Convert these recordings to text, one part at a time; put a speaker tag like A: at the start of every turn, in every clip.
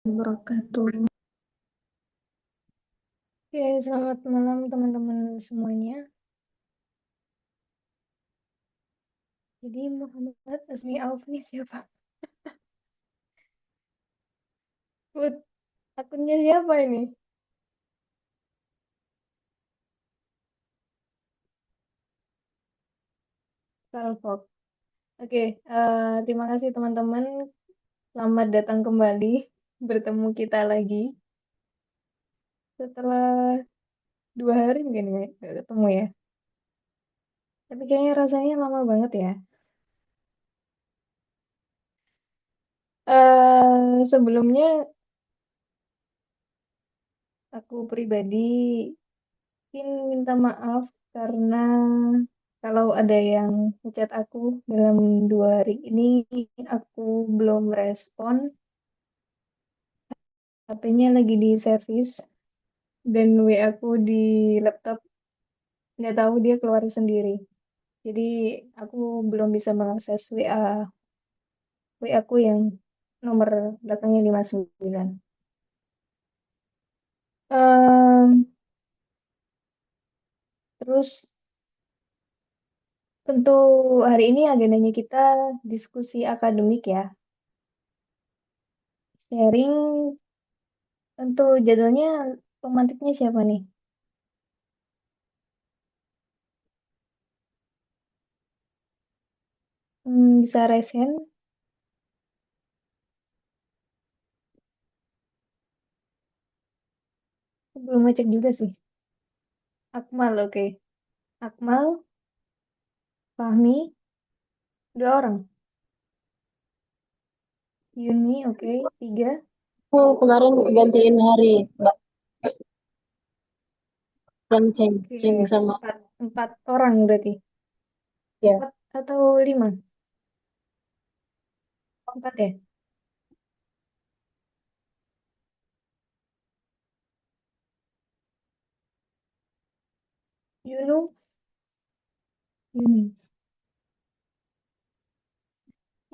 A: Wabarakatuh. Oke, selamat malam teman-teman semuanya. Jadi Muhammad Azmi Auf nih siapa? Bud, akunnya siapa ini? Salfok. Oke, terima kasih teman-teman. Selamat datang kembali. Bertemu kita lagi setelah 2 hari mungkin nggak ketemu ya. Tapi kayaknya rasanya lama banget ya. Sebelumnya aku pribadi ingin minta maaf karena kalau ada yang ngechat aku dalam 2 hari ini, aku belum respon. HP-nya lagi di servis dan WA aku di laptop nggak tahu dia keluar sendiri. Jadi aku belum bisa mengakses WA aku yang nomor belakangnya 59. Ehm, Terus tentu hari ini agendanya kita diskusi akademik ya. Sharing. Tentu jadwalnya pemantiknya siapa nih? Bisa resen? Aku belum ngecek juga sih. Akmal, oke. Akmal, Fahmi, 2 orang. Yuni, oke. 3.
B: Aku kemarin gantiin hari, Mbak. Yang ceng,
A: Oke,
B: ceng sama
A: empat orang berarti.
B: ya.
A: 4 atau 5? 4 ya? Yunu, Yuni.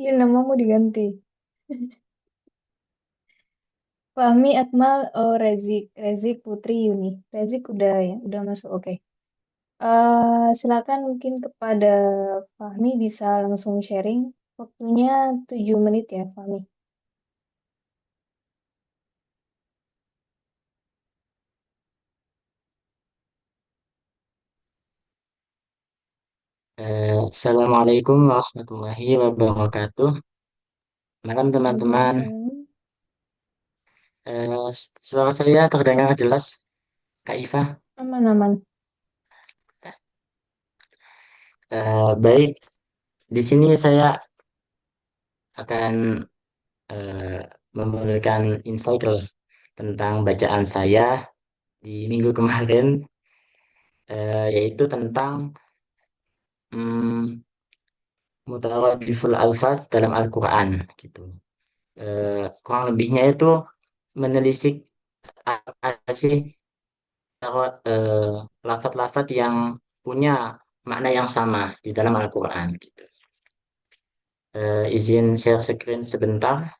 A: Iya, namamu diganti. Fahmi, Akmal, oh Rezik. Rezik, Putri, Yuni. Rezik udah ya, udah masuk, oke. Silakan mungkin kepada Fahmi bisa langsung sharing. Waktunya 7 menit ya, Fahmi.
B: Assalamualaikum warahmatullahi wabarakatuh. Malam teman-teman.
A: Waalaikumsalam.
B: Suara saya terdengar jelas, Kak Iva.
A: Aman-aman.
B: Baik, di sini saya akan eh, memberikan insight lah tentang bacaan saya di minggu kemarin, yaitu tentang hmm, mutaradiful alfaz dalam Al-Quran, gitu. Kurang lebihnya itu menelisik apa sih lafat-lafat yang punya makna yang sama di dalam Al-Quran gitu. Izin share screen sebentar.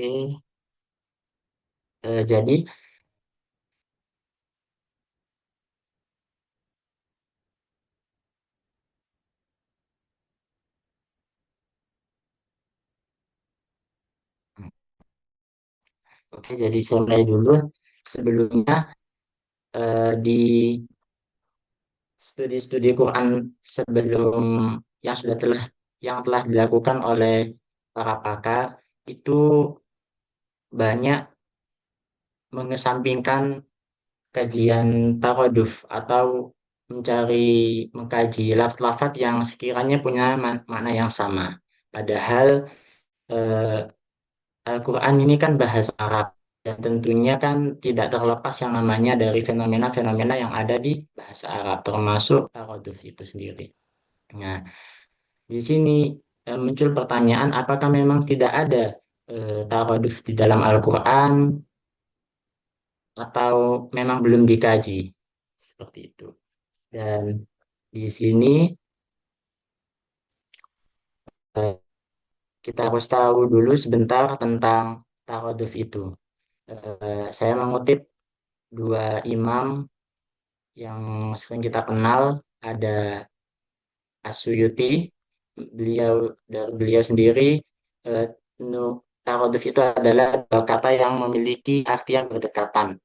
B: Oke, jadi jadi saya mulai dulu. Sebelumnya di studi-studi Quran sebelum yang telah dilakukan oleh para pakar itu banyak mengesampingkan kajian taroduf atau mencari mengkaji lafaz-lafaz yang sekiranya punya makna yang sama. Padahal eh, Al-Quran ini kan bahasa Arab dan tentunya kan tidak terlepas yang namanya dari fenomena-fenomena yang ada di bahasa Arab termasuk taroduf itu sendiri. Nah, di sini muncul pertanyaan apakah memang tidak ada taroduf di dalam Al-Quran atau memang belum dikaji seperti itu. Dan di sini eh, kita harus tahu dulu sebentar tentang taroduf itu. Saya mengutip dua imam yang sering kita kenal, ada As-Suyuti, beliau dari beliau sendiri, eh, taroduf itu adalah dua kata yang memiliki arti yang berdekatan.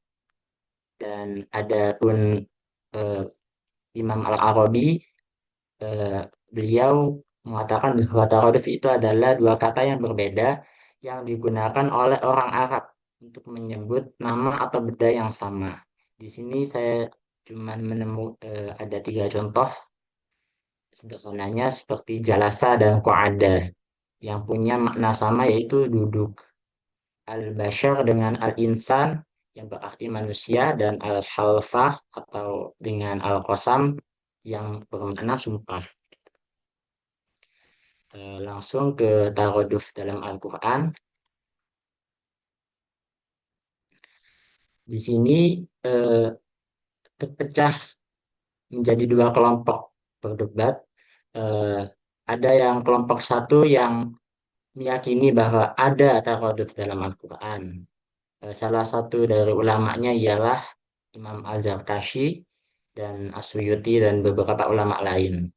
B: Dan ada pun eh, Imam Al-Arabi, eh, beliau mengatakan bahwa taraduf itu adalah dua kata yang berbeda yang digunakan oleh orang Arab untuk menyebut nama atau benda yang sama. Di sini saya cuma ada tiga contoh sederhananya seperti jalasa dan qa'ada yang punya makna sama yaitu duduk. Al-bashar dengan al-insan yang berarti manusia dan al-halfah atau dengan al-qasam yang bermakna sumpah. Langsung ke taroduf dalam Al-Quran. Di sini eh, terpecah menjadi dua kelompok berdebat. Eh, ada yang kelompok satu yang meyakini bahwa ada taroduf dalam Al-Quran. Salah satu dari ulamanya ialah Imam Al-Zarkashi dan Asyuyuti dan beberapa ulama lain.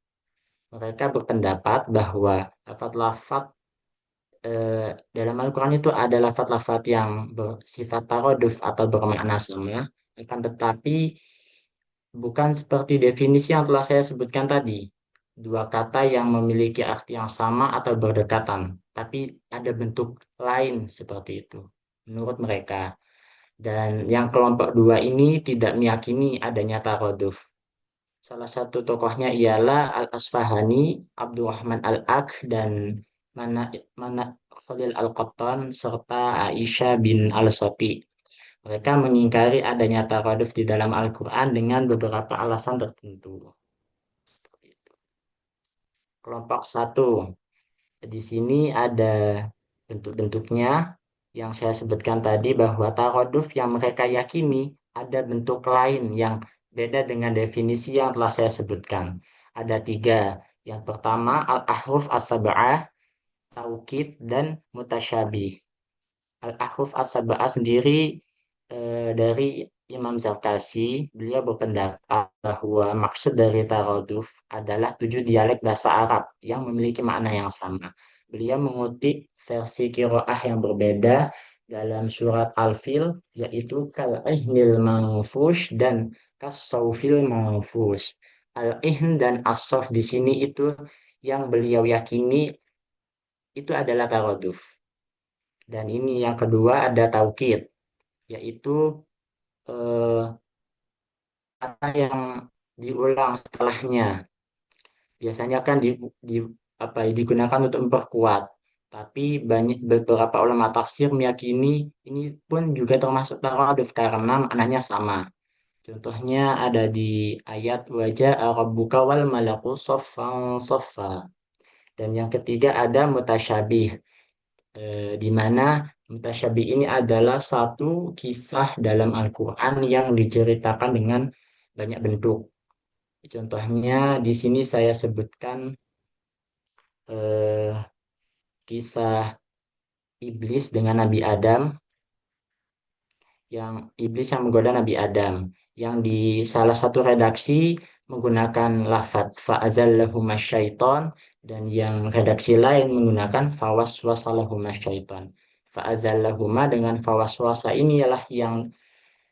B: Mereka berpendapat bahwa lafaz-lafaz dalam Al-Quran itu ada lafaz-lafaz yang bersifat taroduf atau bermakna sama, akan tetapi bukan seperti definisi yang telah saya sebutkan tadi, dua kata yang memiliki arti yang sama atau berdekatan, tapi ada bentuk lain seperti itu, menurut mereka. Dan yang kelompok dua ini tidak meyakini adanya taroduf. Salah satu tokohnya ialah Al-Asfahani, Abdurrahman Al-Ak, dan Mana, Mana Khalil Al-Qattan, serta Aisyah bin Al-Soti. Mereka mengingkari adanya taraduf di dalam Al-Quran dengan beberapa alasan tertentu. Kelompok satu, di sini ada bentuk-bentuknya yang saya sebutkan tadi bahwa taraduf yang mereka yakini ada bentuk lain yang beda dengan definisi yang telah saya sebutkan. Ada tiga. Yang pertama, al-ahruf as-sab'ah, taukid, dan mutasyabih. Al-Ahruf As-Sab'ah sendiri dari Imam Zarkasi, beliau berpendapat bahwa maksud dari taraduf adalah tujuh dialek bahasa Arab yang memiliki makna yang sama. Beliau mengutip versi kiroah yang berbeda dalam surat Al-Fil, yaitu kal-ihnil manfush dan kas-saufil manfush. Al-ihn dan as-sauf di sini itu yang beliau yakini itu adalah taraduf. Dan ini yang kedua ada taukid, yaitu eh, kata yang diulang setelahnya. Biasanya kan di apa ya, digunakan untuk memperkuat. Tapi banyak beberapa ulama tafsir meyakini ini pun juga termasuk taraduf karena maknanya sama. Contohnya ada di ayat wajah rabbuka wal malaku soffan soffa. Dan yang ketiga ada mutasyabih, di mana mutasyabih ini adalah satu kisah dalam Al-Quran yang diceritakan dengan banyak bentuk. Contohnya di sini saya sebutkan eh, kisah iblis dengan Nabi Adam, yang iblis yang menggoda Nabi Adam, yang di salah satu redaksi menggunakan lafadz fa'azallahuma syaiton dan yang redaksi lain menggunakan fawaswasalahuma syaiton. Fa'azallahuma dengan fawaswasa ini ialah yang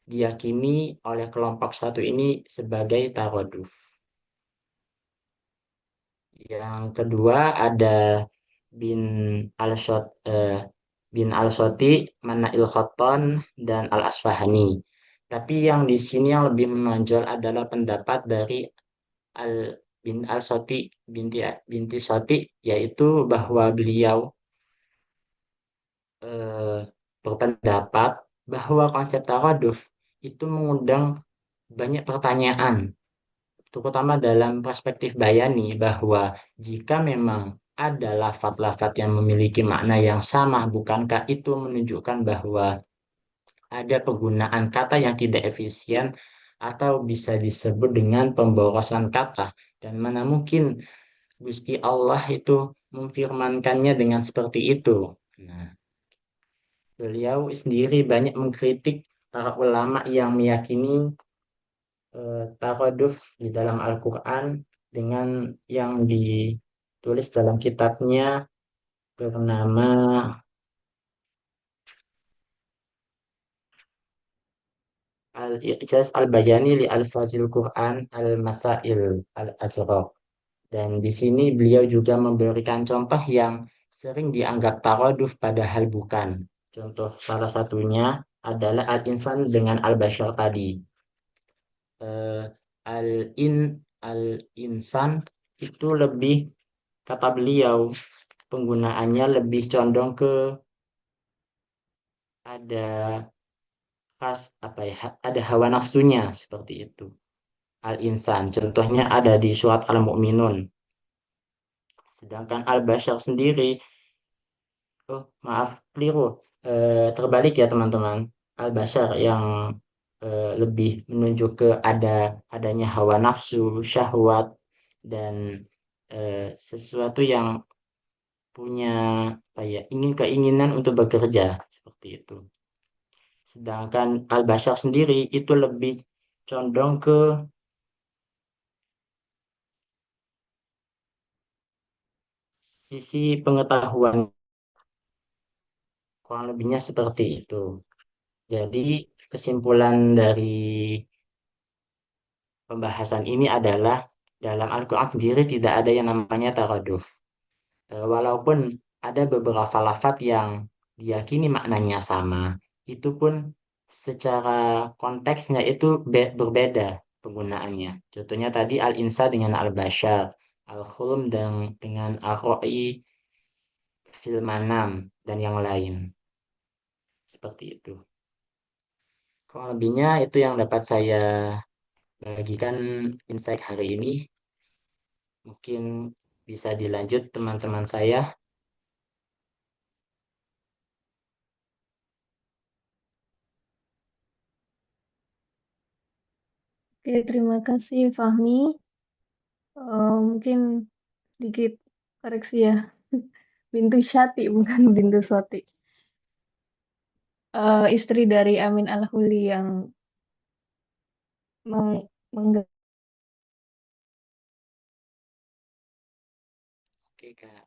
B: diyakini oleh kelompok satu ini sebagai taroduf. Yang kedua ada bin al-Shot bin al-Shoti, Mana'il Khotton, dan Al-Asfahani. Tapi yang di sini yang lebih menonjol adalah pendapat dari Al Al Soti binti binti Soti, yaitu bahwa beliau eh, berpendapat bahwa konsep tawaduf itu mengundang banyak pertanyaan, terutama dalam perspektif bayani, bahwa jika memang ada lafat-lafat yang memiliki makna yang sama, bukankah itu menunjukkan bahwa ada penggunaan kata yang tidak efisien atau bisa disebut dengan pemborosan kata? Dan mana mungkin Gusti Allah itu memfirmankannya dengan seperti itu. Nah, beliau sendiri banyak mengkritik para ulama yang meyakini taraduf di dalam Al-Quran dengan yang ditulis dalam kitabnya bernama Al-I'jaz Al-Bayani li Al-Fazil Quran Al-Masail Al-Azraq. Dan di sini beliau juga memberikan contoh yang sering dianggap taraduf padahal bukan. Contoh salah satunya adalah Al-Insan dengan Al-Bashar tadi. Eh, Al-insan itu lebih, kata beliau, penggunaannya lebih condong ke ada khas apa ya, ada hawa nafsunya seperti itu. Al-insan contohnya ada di surat Al-Mu'minun. Sedangkan Al-Bashar sendiri, oh maaf, keliru. Terbalik ya teman-teman. Al-Bashar yang lebih menunjuk ke adanya hawa nafsu, syahwat, dan sesuatu yang punya apa ya, keinginan untuk bekerja seperti itu. Sedangkan Al-Bashar sendiri itu lebih condong ke sisi pengetahuan, kurang lebihnya seperti itu. Jadi kesimpulan dari pembahasan ini adalah dalam Al-Quran sendiri tidak ada yang namanya taraduf. Walaupun ada beberapa lafaz yang diyakini maknanya sama, itu pun secara konteksnya itu berbeda penggunaannya. Contohnya tadi al-insa dengan al-bashar, al-khulm dengan ar-ra'i fil manam, dan yang lain. Seperti itu. Kurang lebihnya itu yang dapat saya bagikan insight hari ini. Mungkin bisa dilanjut teman-teman saya.
A: Oke, terima kasih Fahmi. Mungkin sedikit koreksi ya. Bintu Syati bukan Bintu Soti. Istri dari Amin Al-Huli yang meng mengge-
B: Oke, Kak.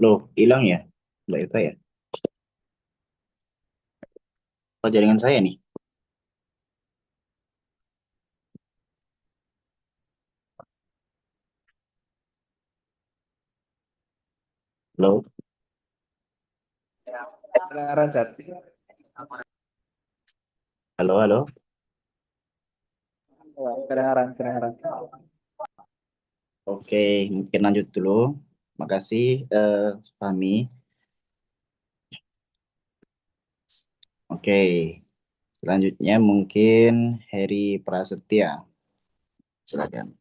C: Loh, hilang ya? Mbak Eva ya? Oh, jaringan saya nih. Halo,
D: Kedengaran chat.
C: halo, halo.
D: Ya, kedengaran, kedengaran.
C: Oke, mungkin lanjut dulu. Makasih, Fahmi. Oke, selanjutnya mungkin Heri Prasetya. Silakan.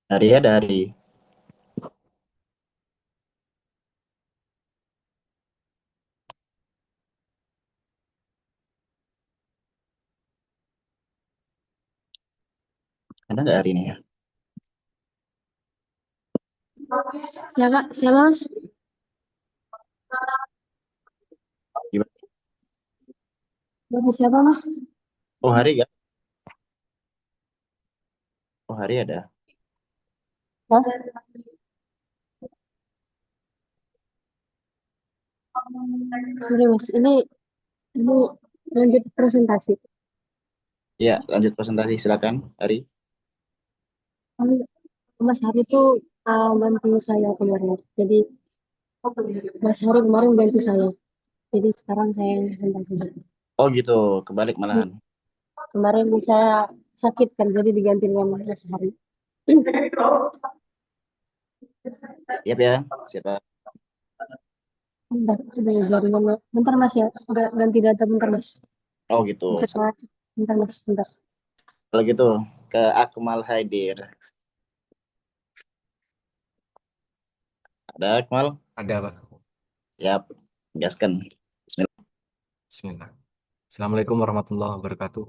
C: Hari ada hari. Ada nggak hari ini ya?
E: Ya Kak, saya Mas.
C: Gimana?
E: Dari siapa, Mas?
C: Oh, Hari ya? Oh, Hari ada.
E: Hah? Sorry, Mas. Ini lanjut presentasi.
C: Ya, lanjut presentasi silakan, Hari.
E: Kan Mas Hari itu ganti saya kemarin. Jadi Mas Hari kemarin ganti saya. Jadi sekarang saya yang presentasi.
C: Oh gitu, kebalik malahan.
E: Kemarin saya sakit kan, jadi diganti dengan Mas Hari.
C: Siap ya, siapa?
E: Bentar, ada jaringannya. Bentar Mas ya, ganti data bentar Mas.
C: Oh gitu.
E: Cek Mas. Bentar Mas, bentar.
C: Kalau gitu, ke Akmal Haidir. Ada Akmal?
F: Ada, Pak.
C: Siap, gaskan. Bismillah.
F: Bismillah. Assalamualaikum warahmatullahi wabarakatuh.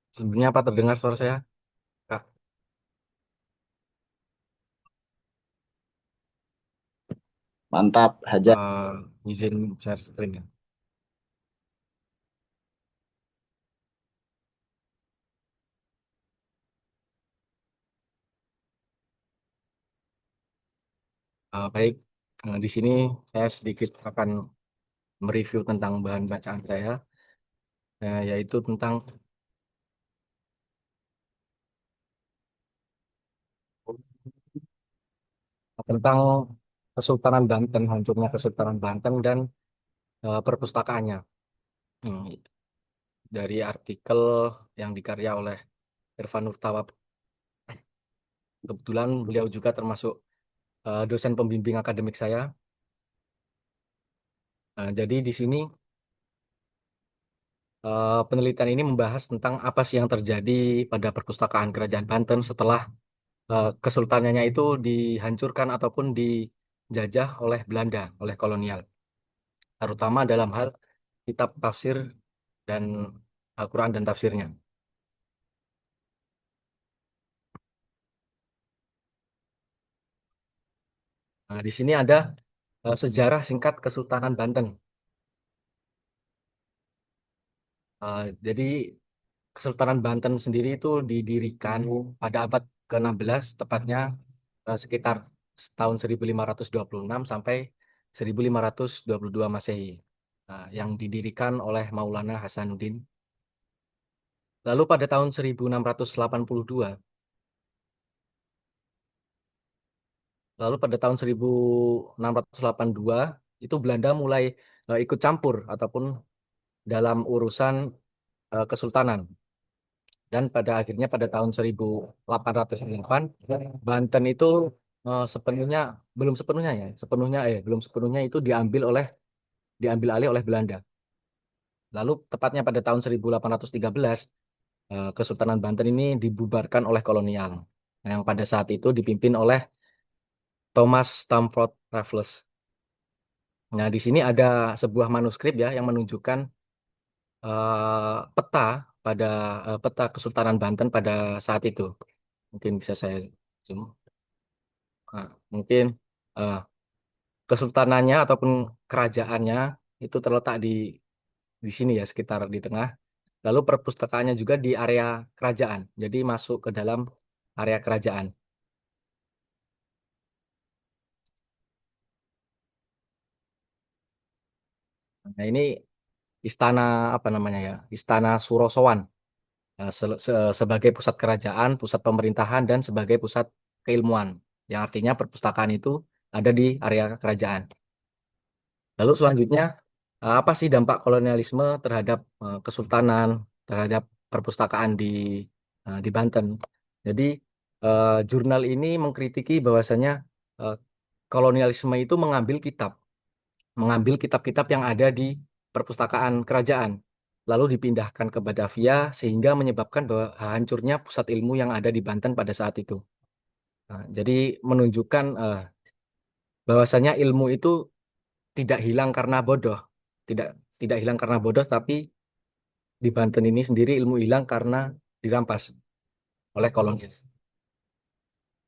F: Sebenarnya apa terdengar suara saya, Kak?
C: Mantap, Hajar.
F: Izin share screen ya. Baik, di sini saya sedikit akan mereview tentang bahan bacaan saya, yaitu tentang Kesultanan Banten, hancurnya Kesultanan Banten dan perpustakaannya. Hmm, dari artikel yang dikarya oleh Irfan Nurtawab. Kebetulan beliau juga termasuk dosen pembimbing akademik saya. Jadi di sini penelitian ini membahas tentang apa sih yang terjadi pada perpustakaan Kerajaan Banten setelah kesultanannya itu dihancurkan ataupun dijajah oleh Belanda, oleh kolonial, terutama dalam hal kitab tafsir dan Al-Quran dan tafsirnya. Nah, di sini ada sejarah singkat Kesultanan Banten. Jadi Kesultanan Banten sendiri itu didirikan pada abad ke-16, tepatnya sekitar tahun 1526 sampai 1522 Masehi, yang didirikan oleh Maulana Hasanuddin. Lalu pada tahun 1682, itu Belanda mulai ikut campur ataupun dalam urusan kesultanan. Dan pada akhirnya pada tahun 1808 Banten itu sepenuhnya belum sepenuhnya itu diambil alih oleh Belanda. Lalu tepatnya pada tahun 1813 Kesultanan Banten ini dibubarkan oleh kolonial yang pada saat itu dipimpin oleh Thomas Stamford Raffles. Nah, di sini ada sebuah manuskrip ya yang menunjukkan peta pada peta Kesultanan Banten pada saat itu. Mungkin bisa saya zoom. Nah, mungkin eh, kesultanannya ataupun kerajaannya itu terletak di sini ya, sekitar di tengah. Lalu perpustakaannya juga di area kerajaan, jadi masuk ke dalam area kerajaan. Nah, ini istana apa namanya ya? Istana Surosowan. Sebagai pusat kerajaan, pusat pemerintahan, dan sebagai pusat keilmuan. Yang artinya perpustakaan itu ada di area kerajaan. Lalu selanjutnya, apa sih dampak kolonialisme terhadap kesultanan, terhadap perpustakaan di Banten? Jadi, jurnal ini mengkritiki bahwasanya eh, kolonialisme itu mengambil kitab-kitab yang ada di perpustakaan kerajaan, lalu dipindahkan ke Batavia sehingga menyebabkan bahwa hancurnya pusat ilmu yang ada di Banten pada saat itu. Nah, jadi menunjukkan bahwasanya ilmu itu tidak hilang karena bodoh, tidak tidak hilang karena bodoh, tapi di Banten ini sendiri ilmu hilang karena dirampas oleh kolonial.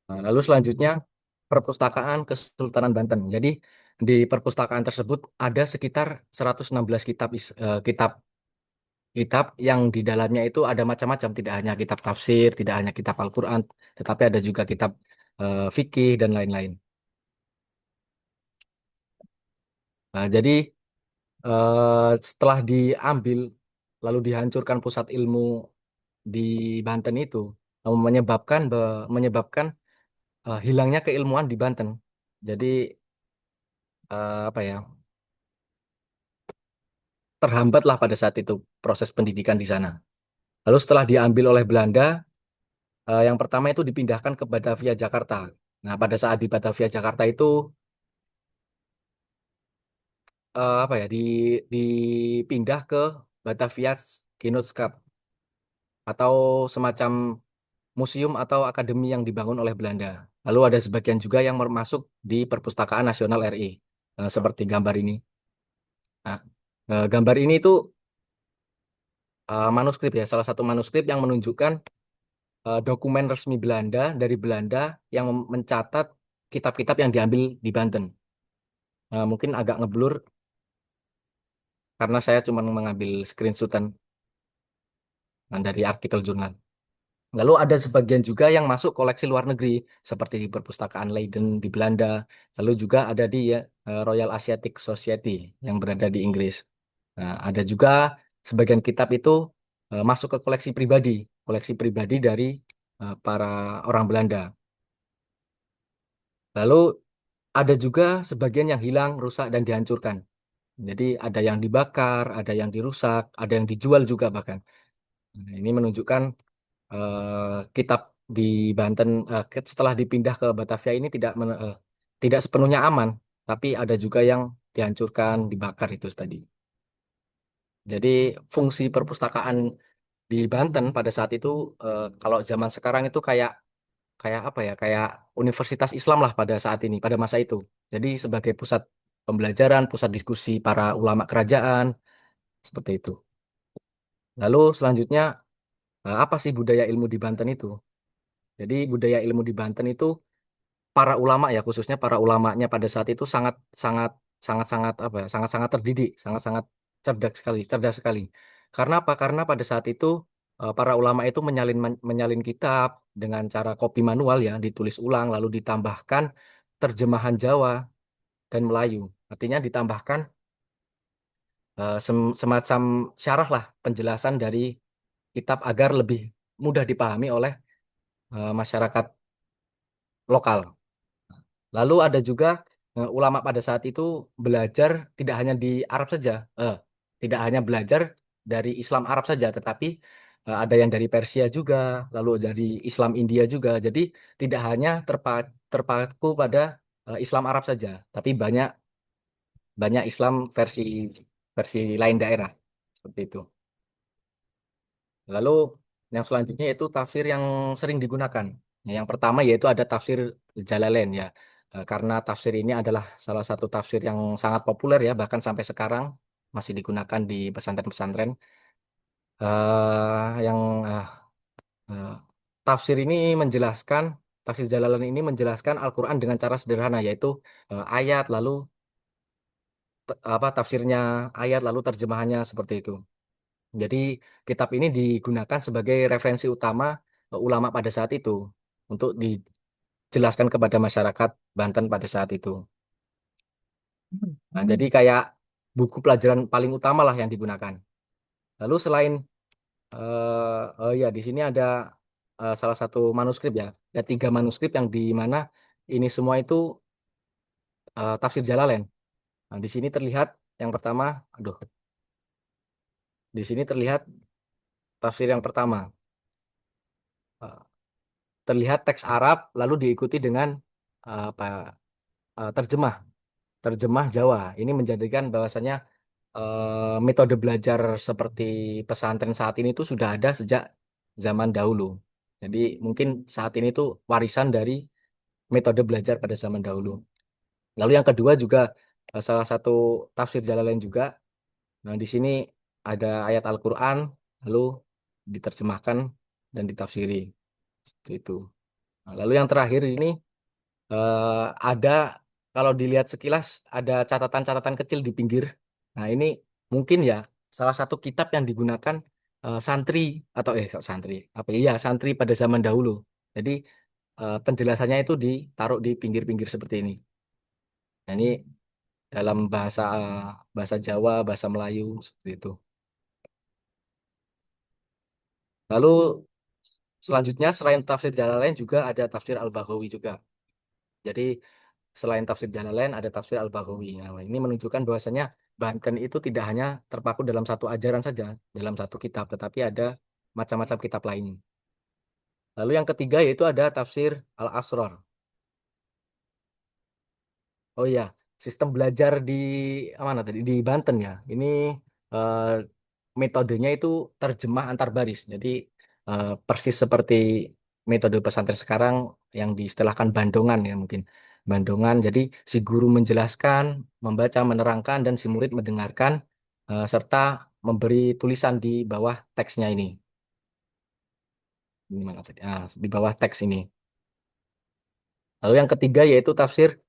F: Nah, lalu selanjutnya perpustakaan Kesultanan Banten. Jadi di perpustakaan tersebut ada sekitar 116 kitab kitab yang di dalamnya itu ada macam-macam, tidak hanya kitab tafsir, tidak hanya kitab Al-Quran, tetapi ada juga kitab fikih dan lain-lain. Nah, jadi setelah diambil lalu dihancurkan pusat ilmu di Banten itu, menyebabkan hilangnya keilmuan di Banten. Jadi apa ya, terhambatlah pada saat itu proses pendidikan di sana. Lalu setelah diambil oleh Belanda, yang pertama itu dipindahkan ke Batavia Jakarta. Nah, pada saat di Batavia Jakarta itu apa ya, dipindah ke Batavia Genootschap atau semacam museum atau akademi yang dibangun oleh Belanda. Lalu ada sebagian juga yang masuk di Perpustakaan Nasional RI, seperti gambar ini. Nah, gambar ini itu manuskrip ya, salah satu manuskrip yang menunjukkan dokumen resmi Belanda dari Belanda yang mencatat kitab-kitab yang diambil di Banten. Mungkin agak ngeblur karena saya cuma mengambil screenshotan dari artikel jurnal. Lalu ada sebagian juga yang masuk koleksi luar negeri, seperti di Perpustakaan Leiden di Belanda, lalu juga ada di Royal Asiatic Society yang berada di Inggris. Nah, ada juga sebagian kitab itu masuk ke koleksi pribadi dari para orang Belanda. Lalu ada juga sebagian yang hilang, rusak, dan dihancurkan. Jadi ada yang dibakar, ada yang dirusak, ada yang dijual juga bahkan. Nah, ini menunjukkan kitab di Banten setelah dipindah ke Batavia ini tidak sepenuhnya aman, tapi ada juga yang dihancurkan, dibakar itu tadi. Jadi fungsi perpustakaan di Banten pada saat itu kalau zaman sekarang itu kayak kayak apa ya, kayak Universitas Islam lah pada saat ini, pada masa itu. Jadi sebagai pusat pembelajaran, pusat diskusi para ulama kerajaan, seperti itu. Lalu selanjutnya apa sih budaya ilmu di Banten itu? Jadi budaya ilmu di Banten itu para ulama ya, khususnya para ulamanya pada saat itu sangat sangat sangat apa ya, sangat sangat terdidik, sangat sangat cerdas sekali. Karena apa? Karena pada saat itu para ulama itu menyalin kitab dengan cara kopi manual ya, ditulis ulang lalu ditambahkan terjemahan Jawa dan Melayu. Artinya ditambahkan semacam syarah lah, penjelasan dari kitab agar lebih mudah dipahami oleh masyarakat lokal. Lalu ada juga ulama pada saat itu belajar tidak hanya di Arab saja, tidak hanya belajar dari Islam Arab saja, tetapi ada yang dari Persia juga, lalu dari Islam India juga. Jadi tidak hanya terpaku pada Islam Arab saja, tapi banyak banyak Islam versi versi lain daerah seperti itu. Lalu yang selanjutnya yaitu tafsir yang sering digunakan. Ya, yang pertama yaitu ada tafsir Jalalain ya. Karena tafsir ini adalah salah satu tafsir yang sangat populer ya, bahkan sampai sekarang masih digunakan di pesantren-pesantren. Yang eh, tafsir ini menjelaskan tafsir Jalalain ini menjelaskan Al-Qur'an dengan cara sederhana, yaitu ayat lalu apa tafsirnya ayat lalu terjemahannya seperti itu. Jadi kitab ini digunakan sebagai referensi utama ulama pada saat itu untuk dijelaskan kepada masyarakat Banten pada saat itu. Nah, jadi kayak buku pelajaran paling utama lah yang digunakan. Lalu selain oh ya di sini ada salah satu manuskrip ya, ada 3 manuskrip yang di mana ini semua itu tafsir Jalalain. Nah, di sini terlihat yang pertama, aduh, di sini terlihat tafsir yang pertama. Eh, Terlihat teks Arab lalu diikuti dengan apa terjemah terjemah Jawa. Ini menjadikan bahwasanya metode belajar seperti pesantren saat ini itu sudah ada sejak zaman dahulu. Jadi mungkin saat ini tuh warisan dari metode belajar pada zaman dahulu. Lalu yang kedua juga salah satu tafsir Jalalain juga. Nah, di sini ada ayat Al-Qur'an lalu diterjemahkan dan ditafsiri. Seperti itu. Nah, lalu yang terakhir ini ada kalau dilihat sekilas ada catatan-catatan kecil di pinggir. Nah, ini mungkin ya salah satu kitab yang digunakan santri atau kok santri apa ya, iya santri pada zaman dahulu. Jadi penjelasannya itu ditaruh di pinggir-pinggir seperti ini. Nah, ini dalam bahasa bahasa Jawa, bahasa Melayu seperti itu. Lalu selanjutnya selain tafsir Jalalain juga ada tafsir Al-Baghawi juga. Jadi selain tafsir Jalalain ada tafsir Al-Baghawi. Nah, ini menunjukkan bahwasanya Banten itu tidak hanya terpaku dalam satu ajaran saja, dalam satu kitab, tetapi ada macam-macam kitab lain. Lalu yang ketiga yaitu ada tafsir Al-Asrar. Oh iya, sistem belajar di mana tadi? Di Banten ya. Ini eh, metodenya itu terjemah antar baris. Jadi persis seperti metode pesantren sekarang yang diistilahkan bandongan ya mungkin. Bandongan. Jadi si guru menjelaskan, membaca, menerangkan dan si murid mendengarkan serta memberi tulisan di bawah teksnya ini. Ini mana tadi? Di bawah teks ini. Lalu yang ketiga yaitu tafsir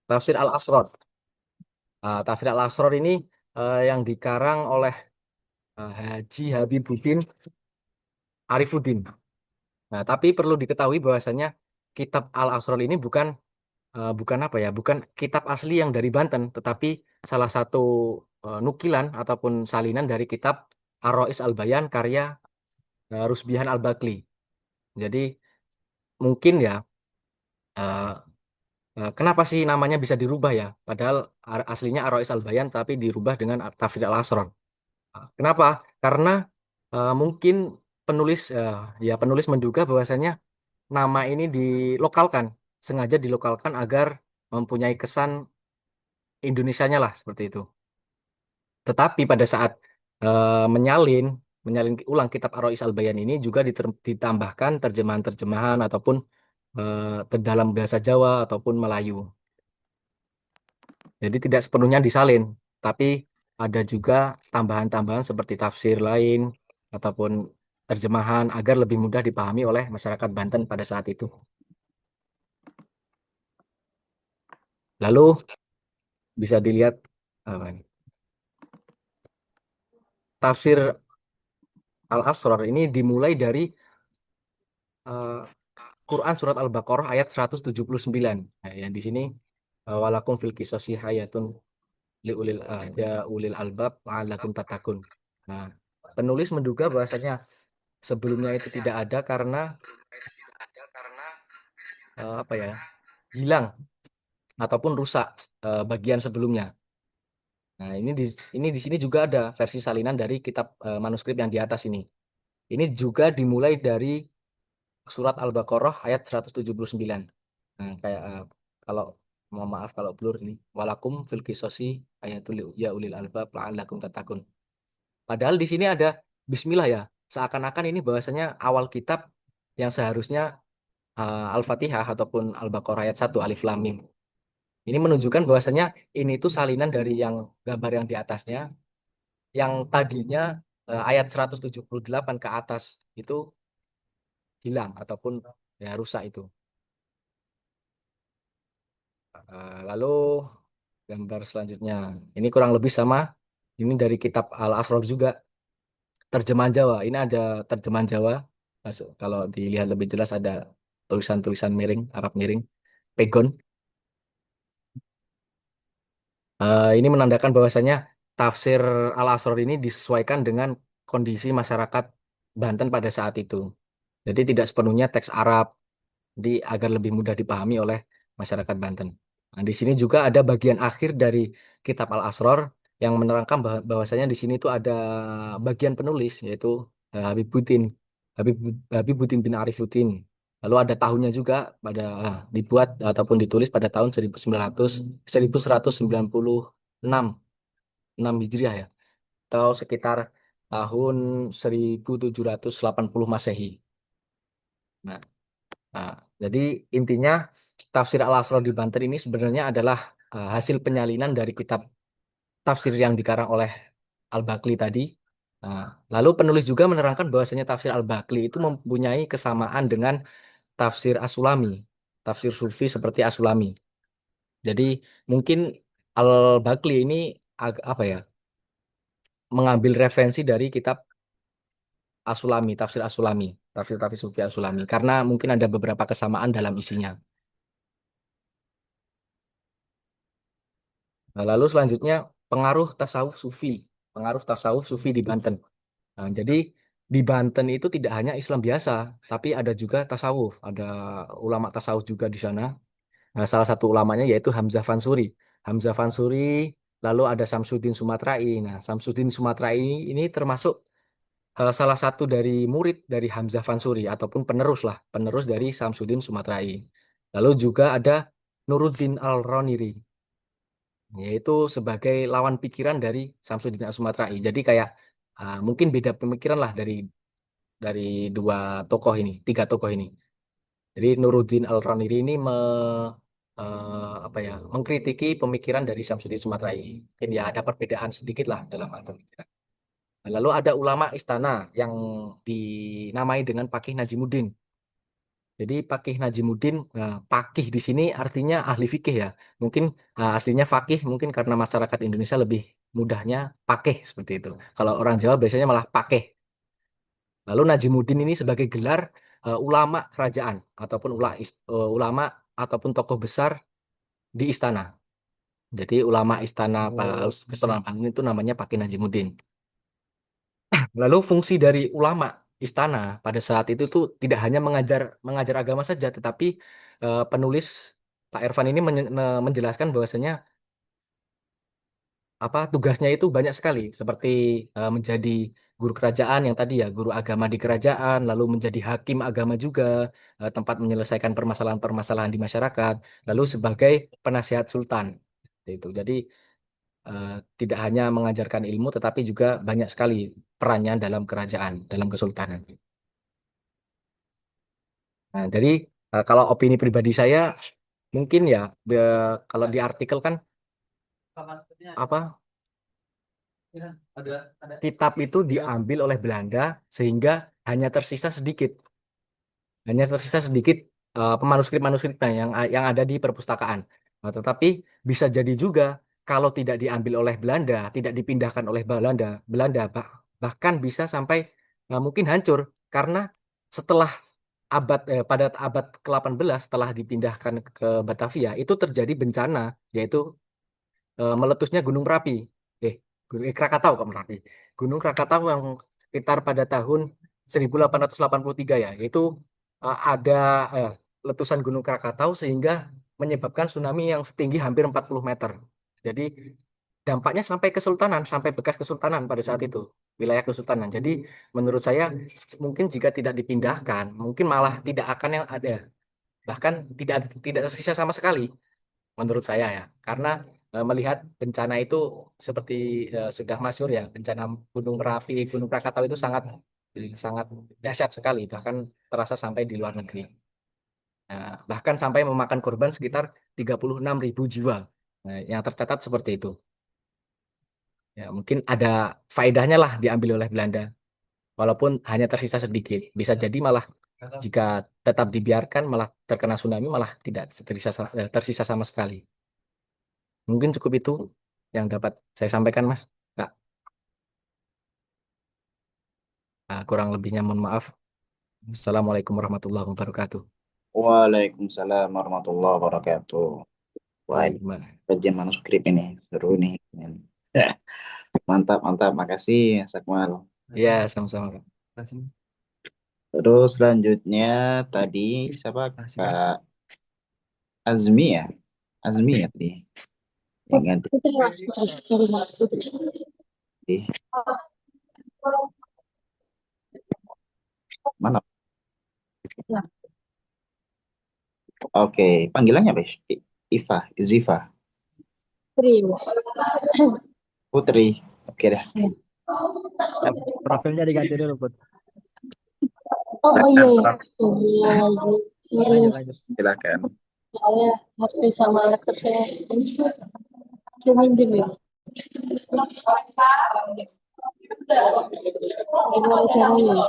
F: Al-Asrar. Tafsir Al-Asrar ini yang dikarang oleh Haji Habibuddin Arifuddin. Nah, tapi perlu diketahui bahwasanya kitab Al-Asrar ini bukan apa ya, bukan kitab asli yang dari Banten, tetapi salah satu nukilan ataupun salinan dari kitab Ar-Ra'is Al-Bayan karya Rusbihan Al-Bakli. Jadi mungkin ya eh, kenapa sih namanya bisa dirubah ya? Padahal aslinya Ar-Ra'is Al-Bayan tapi dirubah dengan Tafsir Al-Asrar. Kenapa? Karena mungkin penulis penulis menduga bahwasanya nama ini dilokalkan, sengaja dilokalkan agar mempunyai kesan Indonesianya lah seperti itu. Tetapi pada saat menyalin ulang kitab Ar-Ra'is Al-Bayan ini juga ditambahkan terjemahan-terjemahan ataupun dalam bahasa Jawa ataupun Melayu. Jadi tidak sepenuhnya disalin, tapi ada juga tambahan-tambahan seperti tafsir lain ataupun terjemahan agar lebih mudah dipahami oleh masyarakat Banten pada saat itu. Lalu bisa dilihat apa ini? Tafsir Al-Asrar ini dimulai dari eh, Quran surat Al-Baqarah ayat 179. Nah, yang di sini walakum fil qisasi hayatun ya ulil albab la'allakum tatakun. Nah, penulis menduga bahwasanya sebelumnya itu tidak ada karena apa ya? Hilang ataupun rusak bagian sebelumnya. Nah, ini di sini juga ada versi salinan dari kitab manuskrip yang di atas ini. Ini juga dimulai dari surat Al-Baqarah ayat 179. Nah, kayak kalau mohon maaf kalau blur ini walakum fil qisasi ayatul ya ulil albab la'allakum tatakun. Padahal di sini ada bismillah ya. Seakan-akan ini bahwasanya awal kitab yang seharusnya Al-Fatihah ataupun Al-Baqarah ayat 1 Alif Lam Mim. Ini menunjukkan bahwasanya ini tuh salinan dari yang gambar yang di atasnya yang tadinya ayat 178 ke atas itu hilang ataupun ya rusak itu. Lalu gambar selanjutnya. Ini kurang lebih sama. Ini dari kitab Al-Asrar juga. Terjemahan Jawa. Ini ada terjemahan Jawa. Masuk. Kalau dilihat lebih jelas ada tulisan-tulisan miring, Arab miring. Pegon. Ini menandakan bahwasanya tafsir Al-Asrar ini disesuaikan dengan kondisi masyarakat Banten pada saat itu. Jadi tidak sepenuhnya teks Arab. Jadi agar lebih mudah dipahami oleh masyarakat Banten. Nah, di sini juga ada bagian akhir dari kitab Al-Asrar yang menerangkan bahwasanya di sini itu ada bagian penulis yaitu Habibuddin Habib Habibuddin bin Arifuddin. Lalu ada tahunnya juga dibuat ataupun ditulis pada tahun 1196 6 Hijriah ya atau sekitar tahun 1780 Masehi. Nah, Nah, jadi intinya tafsir Al-Asrar di Banten ini sebenarnya adalah hasil penyalinan dari kitab tafsir yang dikarang oleh Al-Bakli tadi. Nah, lalu penulis juga menerangkan bahwasanya tafsir Al-Bakli itu mempunyai kesamaan dengan tafsir As-Sulami. tafsir sufi seperti As-Sulami. Jadi mungkin Al-Bakli ini apa ya, mengambil referensi dari kitab As-Sulami, tafsir As-Sulami, tafsir sufi As-Sulami, karena mungkin ada beberapa kesamaan dalam isinya. Nah, lalu selanjutnya pengaruh tasawuf sufi di Banten. Nah, jadi di Banten itu tidak hanya Islam biasa, tapi ada juga tasawuf, ada ulama tasawuf juga di sana. Nah, salah satu ulamanya yaitu Hamzah Fansuri. Hamzah Fansuri, lalu ada Samsudin Sumatrai. Nah, Samsudin Sumatrai ini termasuk salah satu dari murid dari Hamzah Fansuri ataupun penerus lah, penerus dari Samsudin Sumatrai. Lalu juga ada Nuruddin Al-Roniri, yaitu sebagai lawan pikiran dari Samsudin Al-Sumatrai. Jadi kayak mungkin beda pemikiran lah dari dua tokoh ini, tiga tokoh ini. Jadi Nuruddin Al-Roniri ini apa ya, mengkritiki pemikiran dari Samsudin Sumatrai. Mungkin ya ada perbedaan sedikit lah dalam hal pemikiran. Nah, lalu ada ulama istana yang dinamai dengan Pakih Najimuddin. Jadi Pakih Najimuddin, Pakih di sini artinya ahli fikih ya. Mungkin aslinya fakih, mungkin karena masyarakat Indonesia lebih mudahnya pakih seperti itu. Kalau orang Jawa biasanya malah pakeh. Lalu Najimuddin ini sebagai gelar ulama kerajaan ataupun ulama ataupun tokoh besar di istana. Jadi ulama istana Kesultanan Banten itu namanya Pakih Najimuddin. Lalu fungsi dari ulama istana pada saat itu tuh tidak hanya mengajar agama saja, tetapi penulis Pak Ervan ini menjelaskan bahwasanya apa tugasnya itu banyak sekali, seperti menjadi guru kerajaan yang tadi ya, guru agama di kerajaan, lalu menjadi hakim agama juga, tempat menyelesaikan permasalahan-permasalahan di masyarakat, lalu sebagai penasihat sultan. Itu. Jadi eh, tidak hanya mengajarkan ilmu, tetapi juga banyak sekali perannya dalam kerajaan, dalam kesultanan. Nah, jadi kalau opini pribadi saya, mungkin ya kalau di artikel kan apa kitab itu diambil oleh Belanda sehingga hanya tersisa sedikit, pemanuskrip-manuskripnya yang ada di perpustakaan. Nah, tetapi bisa jadi juga kalau tidak diambil oleh Belanda, tidak dipindahkan oleh bahkan bisa sampai mungkin hancur karena setelah pada abad ke-18 setelah dipindahkan ke Batavia itu terjadi bencana, yaitu meletusnya Gunung Merapi. Krakatau kok Merapi. Gunung Krakatau yang sekitar pada tahun 1883 ya, itu ada letusan Gunung Krakatau sehingga menyebabkan tsunami yang setinggi hampir 40 meter. Jadi dampaknya sampai kesultanan, sampai bekas kesultanan pada saat itu, wilayah kesultanan. Jadi menurut saya mungkin jika tidak dipindahkan, mungkin malah tidak akan yang ada, bahkan tidak tidak tersisa sama sekali menurut saya ya, karena melihat bencana itu seperti sudah masyhur ya, bencana Gunung Merapi, Gunung Krakatau itu sangat sangat dahsyat sekali, bahkan terasa sampai di luar negeri. Bahkan sampai memakan korban sekitar 36.000 jiwa. Nah, yang tercatat seperti itu. Ya, mungkin ada faedahnya lah diambil oleh Belanda, walaupun hanya tersisa sedikit. Bisa jadi malah jika tetap dibiarkan malah terkena tsunami malah tidak tersisa sama sekali. Mungkin cukup itu yang dapat saya sampaikan, Mas. Kak, kurang lebihnya mohon maaf. Assalamualaikum warahmatullahi wabarakatuh.
C: Waalaikumsalam warahmatullahi wabarakatuh. Wah,
F: Ya,
C: ini
F: gimana?
C: kajian manuskrip ini seru nih. Ya, mantap, mantap. Makasih, Sakmal.
F: Ya, sama-sama, Kak.
C: Terus selanjutnya tadi siapa? Kak Azmi ya? Azmi ya tadi. Yang ganti.
E: Putri mas, Putri, sorry mas, Putri.
C: Mana?
E: Ya,
C: Oke, panggilannya apa? Iva, Ziva,
E: Putri mas.
C: Putri. Oke dah.
D: Profilnya diganti dulu, Put.
E: Oh iya ya,
C: Nah,
E: Astagfirullahaladzim. Sorry
D: Lanjut,
E: mas,
D: lanjut.
C: silakan.
E: saya HP sama laptop saya ini saya minjem ya. Gimana caranya?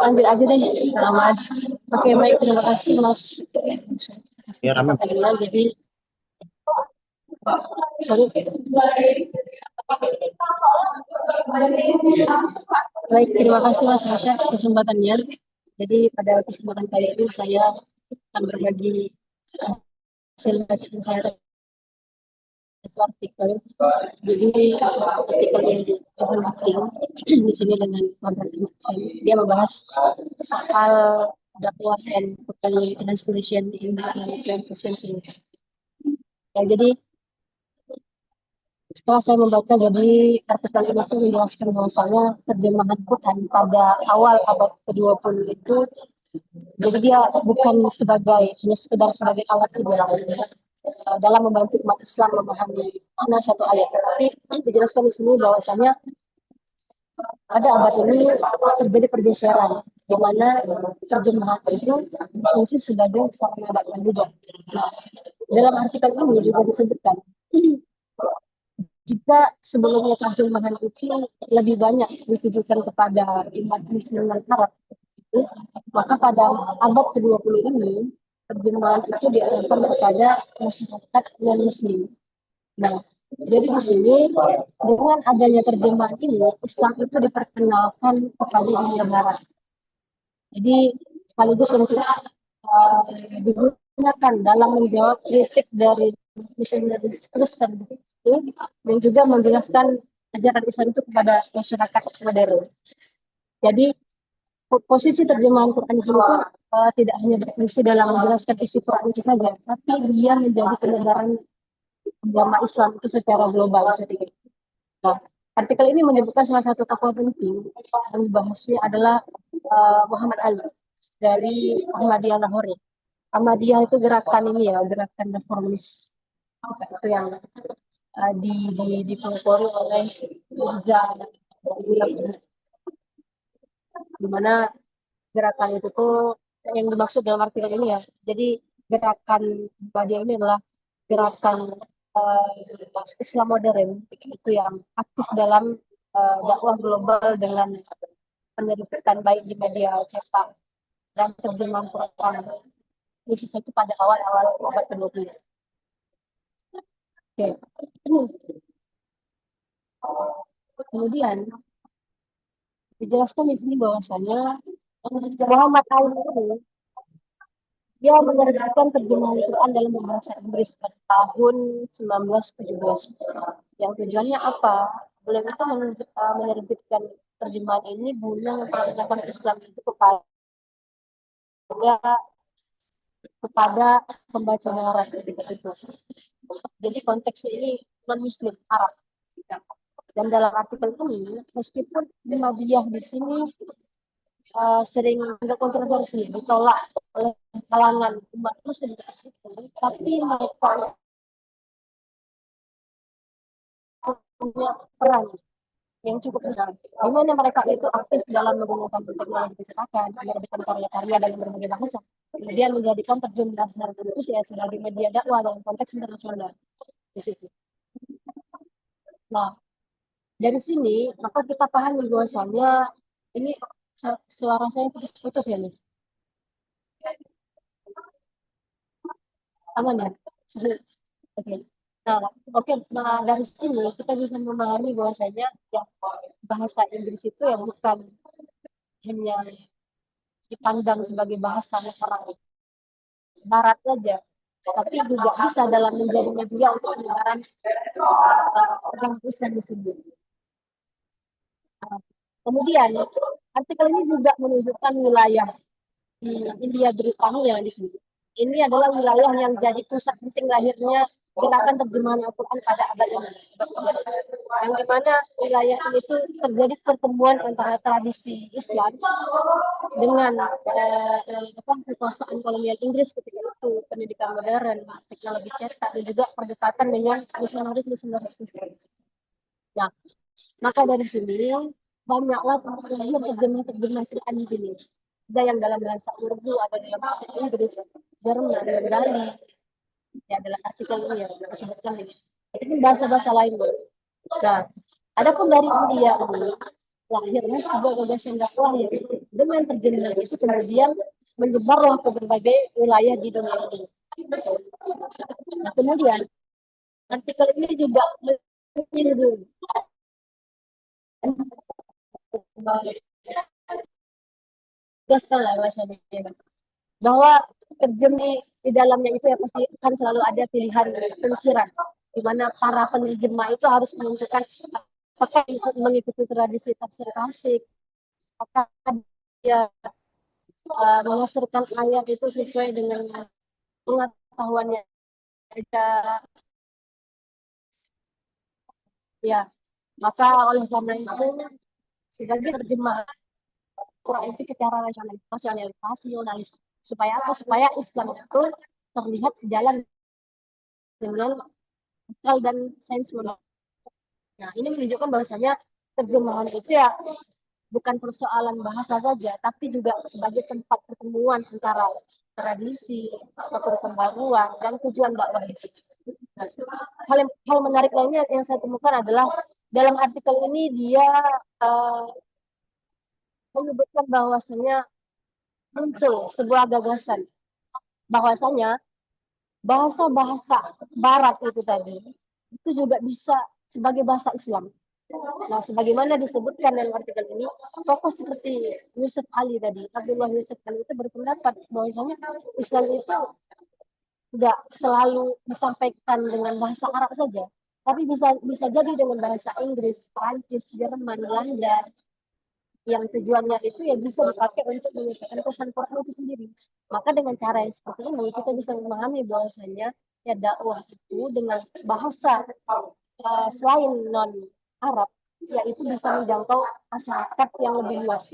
E: Ambil aja deh. Selamat. Oke, baik. Terima kasih, Mas.
C: Ya, Rame.
E: Jadi, sorry. Baik, terima kasih Mas Rasya kesempatannya. Jadi pada kesempatan kali ini saya akan berbagi hasil bacaan saya itu artikel. Jadi artikel yang penting di sini dengan Robert Emerson. Dia membahas soal dakwah dan translation in the 20th century. Ya, jadi setelah saya membaca, jadi artikel ini tuh menjelaskan bahwasanya terjemahan Quran pada awal abad ke-20 itu, jadi dia bukan hanya sekedar sebagai alat saja dalam membantu umat Islam memahami makna satu ayat, tetapi dijelaskan di sini bahwasanya pada abad ini terjadi pergeseran di mana terjemahan itu fungsi sebagai sarana dakwah juga. Nah, dalam artikel ini juga disebutkan jika sebelumnya terjemahan itu lebih banyak ditujukan kepada umat Muslim dan Arab, itu, maka pada abad ke-20 ini terjemahan itu diarahkan kepada masyarakat non-Muslim. Nah, jadi di sini dengan adanya terjemahan ini, Islam itu diperkenalkan kepada dunia Barat. Jadi sekaligus untuk digunakan dalam menjawab kritik dari misionaris Kristen itu, dan juga menjelaskan ajaran Islam itu kepada masyarakat modern. Jadi posisi terjemahan Quran itu tidak hanya berfungsi dalam menjelaskan isi Quran itu saja, tapi dia menjadi penyebaran agama Islam itu secara global. Nah, artikel ini menyebutkan salah satu tokoh penting yang dibahasnya adalah Muhammad Ali dari Ahmadiyah Lahore. Ahmadiyah itu gerakan ini ya, gerakan reformis. Itu yang dipelopori oleh Mirza Ghulam, di mana gerakan itu tuh yang dimaksud dalam artikel ini ya. Jadi gerakan Ahmadiyah ini adalah gerakan Islam modern itu yang aktif dalam dakwah global dengan penerbitan baik di media cetak dan terjemahan Quran. Khususnya itu pada awal-awal abad ke-20. Oke. Kemudian dijelaskan di sini bahwasanya Muhammad Ali ini dia menerbitkan terjemahan Quran dalam bahasa Inggris pada tahun 1917. Yang tujuannya apa? Beliau itu menerbitkan terjemahan ini guna memperkenalkan Islam itu kepada pembaca Arab ketika itu. Jadi konteksnya ini non-Muslim Arab. Dan dalam artikel ini, meskipun Muhammadiyah di sini sering agak kontroversi, ditolak oleh kalangan umat Muslim, tapi mereka punya peran yang cukup besar. Di mana mereka itu aktif dalam menggunakan teknologi percetakan, menerbitkan karya-karya dalam berbagai bahasa, kemudian menjadikan terjemahan itu sebagai media dakwah dalam konteks internasional di situ. Nah, dari sini maka kita pahami bahwasanya ini suara saya putus-putus ya, Mas. Aman ya? Oke. Nah, oke. Nah, dari sini kita bisa memahami bahwasanya ya, bahasa Inggris itu ya bukan hanya dipandang sebagai bahasa orang Barat saja, tapi juga bisa dalam menjadi media untuk penyebaran program Islam tersebut. Nah, kemudian artikel ini juga menunjukkan wilayah di India Britania yang di sini. Ini adalah wilayah yang jadi pusat penting lahirnya gerakan terjemahan Al-Quran pada abad ini. Yang dimana wilayah ini tuh terjadi pertemuan antara tradisi Islam dengan kekuasaan kolonial Inggris ketika itu, pendidikan modern, teknologi cetak, dan juga perdekatan dengan misionaris Kristen. Nah, maka dari sini banyaklah terjemahan Quran di sini. Ada yang dalam bahasa Urdu, ada dalam bahasa Inggris, Jerman, Bengali, ya dalam artikel ini ya disebutkan ini. Itu bahasa-bahasa lain. Nah, adapun dari India ini, lahirnya sebuah gagasan dakwah yang dengan terjemahan itu kemudian menyebarlah ke berbagai wilayah di dunia ini. Nah, kemudian artikel ini juga menyinggung lah bahasanya bahwa terjem di dalamnya itu ya pasti akan selalu ada pilihan pemikiran di mana para penerjemah itu harus menentukan apakah mengikuti tradisi tafsir klasik, apakah dia menafsirkan ayat itu sesuai dengan pengetahuannya aja, ya. Maka oleh karena itu sebagai terjemah Quran itu secara rasionalis supaya apa? Supaya Islam itu terlihat sejalan dengan akal dan sains menurut. Nah, ini menunjukkan bahwasanya terjemahan itu ya bukan persoalan bahasa saja, tapi juga sebagai tempat pertemuan antara tradisi atau pembaruan dan tujuan dakwah itu. Nah, hal menarik lainnya yang saya temukan adalah dalam artikel ini dia uh, menyebutkan bahwasanya muncul sebuah gagasan bahwasanya bahasa-bahasa Barat itu tadi itu juga bisa sebagai bahasa Islam. Nah, sebagaimana disebutkan dalam artikel ini, tokoh seperti Yusuf Ali tadi, Abdullah Yusuf Ali itu berpendapat bahwasanya Islam itu tidak selalu disampaikan dengan bahasa Arab saja, tapi bisa bisa jadi dengan bahasa Inggris, Prancis, Jerman, Belanda, yang tujuannya itu ya bisa dipakai untuk menyampaikan pesan Quran itu sendiri. Maka dengan cara yang seperti ini kita bisa memahami bahwasanya ya dakwah itu dengan bahasa selain non Arab yaitu bisa menjangkau masyarakat yang lebih luas.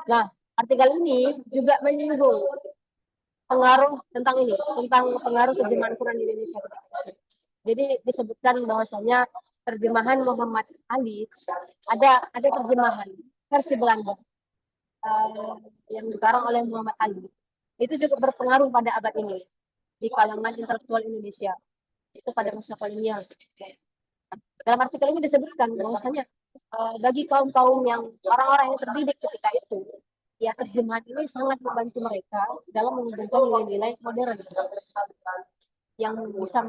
E: Nah, artikel ini juga menyinggung pengaruh tentang ini, tentang pengaruh terjemahan Quran di Indonesia. Jadi disebutkan bahwasanya terjemahan Muhammad Ali ada terjemahan versi Belanda yang dikarang oleh Muhammad Ali. Itu juga berpengaruh pada abad ini di kalangan intelektual Indonesia. Itu pada masa kolonial. Dalam artikel ini disebutkan bahwasanya bagi kaum-kaum yang orang-orang yang terdidik ketika itu, ya terjemahan ini sangat membantu mereka dalam mengembangkan nilai-nilai modern yang bisa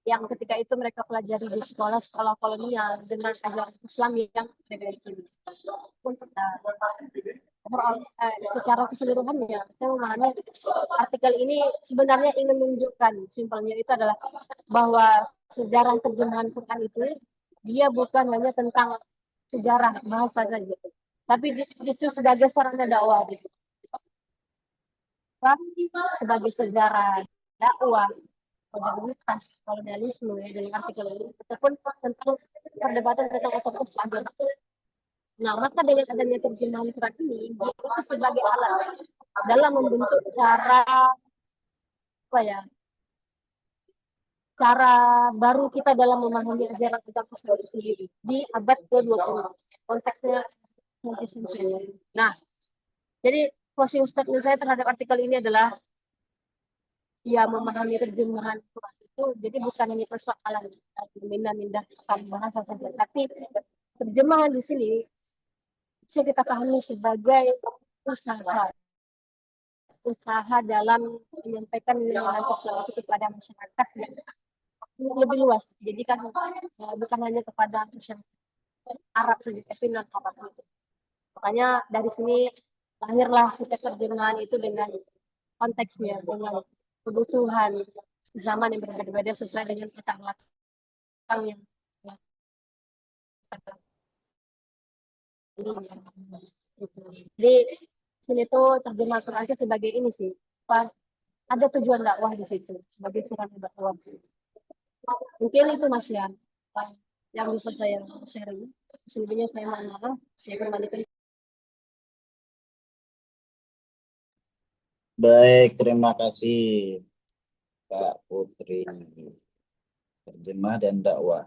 E: yang ketika itu mereka pelajari di sekolah-sekolah kolonial dengan ajaran Islam yang mereka yakini. Secara keseluruhannya, saya memahami artikel ini sebenarnya ingin menunjukkan, simpelnya itu adalah bahwa sejarah terjemahan Quran itu dia bukan hanya tentang sejarah bahasa saja, tapi justru sebagai sarana dakwah gitu. Sebagai sejarah dakwah modernitas kolonialisme ya dalam artikel ini ataupun tentang perdebatan tentang otonomi agama. Nah, maka dengan adanya terjemahan Quran ini dia itu sebagai alat dalam membentuk cara baru kita dalam memahami ajaran agama itu sendiri di abad ke-20. Konteksnya multisensial. Nah, jadi closing statement saya terhadap artikel ini adalah ya memahami terjemahan Quran itu jadi bukan hanya persoalan mindah-mindahkan bahasa saja, tapi terjemahan di sini bisa kita pahami sebagai usaha dalam menyampaikan nilai-nilai Islam itu kepada masyarakat yang lebih luas. Jadi kan bukan hanya kepada masyarakat Arab saja, tapi non Arab itu. Makanya dari sini lahirlah setiap terjemahan itu dengan konteksnya, dengan kebutuhan zaman yang berbeda-beda sesuai dengan latar belakang yang jadi sini tuh terjemah Quran sebagai ini sih, ada tujuan dakwah di situ sebagai sarana dakwah. Mungkin itu Mas ya yang bisa saya sharing. Selebihnya saya mohon maaf, saya kembalikan.
C: Baik, terima kasih Kak Putri. Terjemah dan dakwah.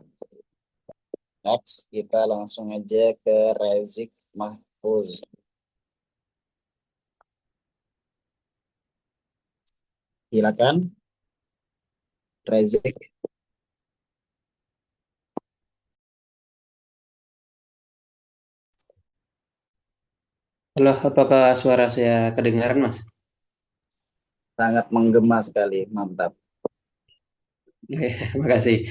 C: Next, kita langsung aja ke Rezik Mahfuz. Silakan, Rezik.
G: Halo, apakah suara saya kedengaran, Mas?
C: Sangat menggema sekali, mantap.
G: Makasih.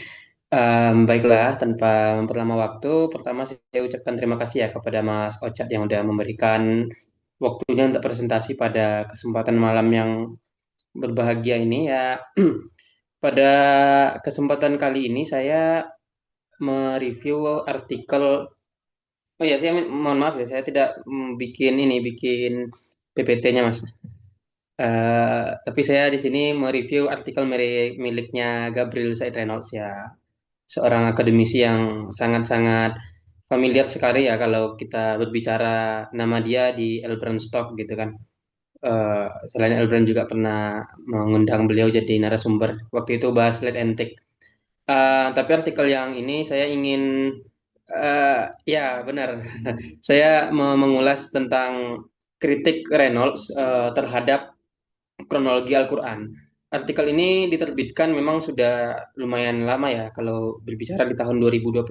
G: Baiklah, tanpa memperlama waktu, pertama saya ucapkan terima kasih ya kepada Mas Ocat yang udah memberikan waktunya untuk presentasi pada kesempatan malam yang berbahagia ini ya. Pada kesempatan kali ini saya mereview artikel. Oh ya, saya mohon maaf ya, saya tidak bikin PPT-nya, Mas. Tapi saya di sini mereview artikel miliknya Gabriel Said Reynolds ya, seorang akademisi yang sangat-sangat familiar sekali ya kalau kita berbicara nama dia di Elbrand gitu kan. Selain Elbrand juga pernah mengundang beliau jadi narasumber. Waktu itu bahas Lead and Take. Tapi artikel yang ini saya ingin ya benar. Saya mengulas tentang kritik Reynolds terhadap kronologi Al-Quran. Artikel ini diterbitkan memang sudah lumayan lama ya kalau berbicara di tahun 2026,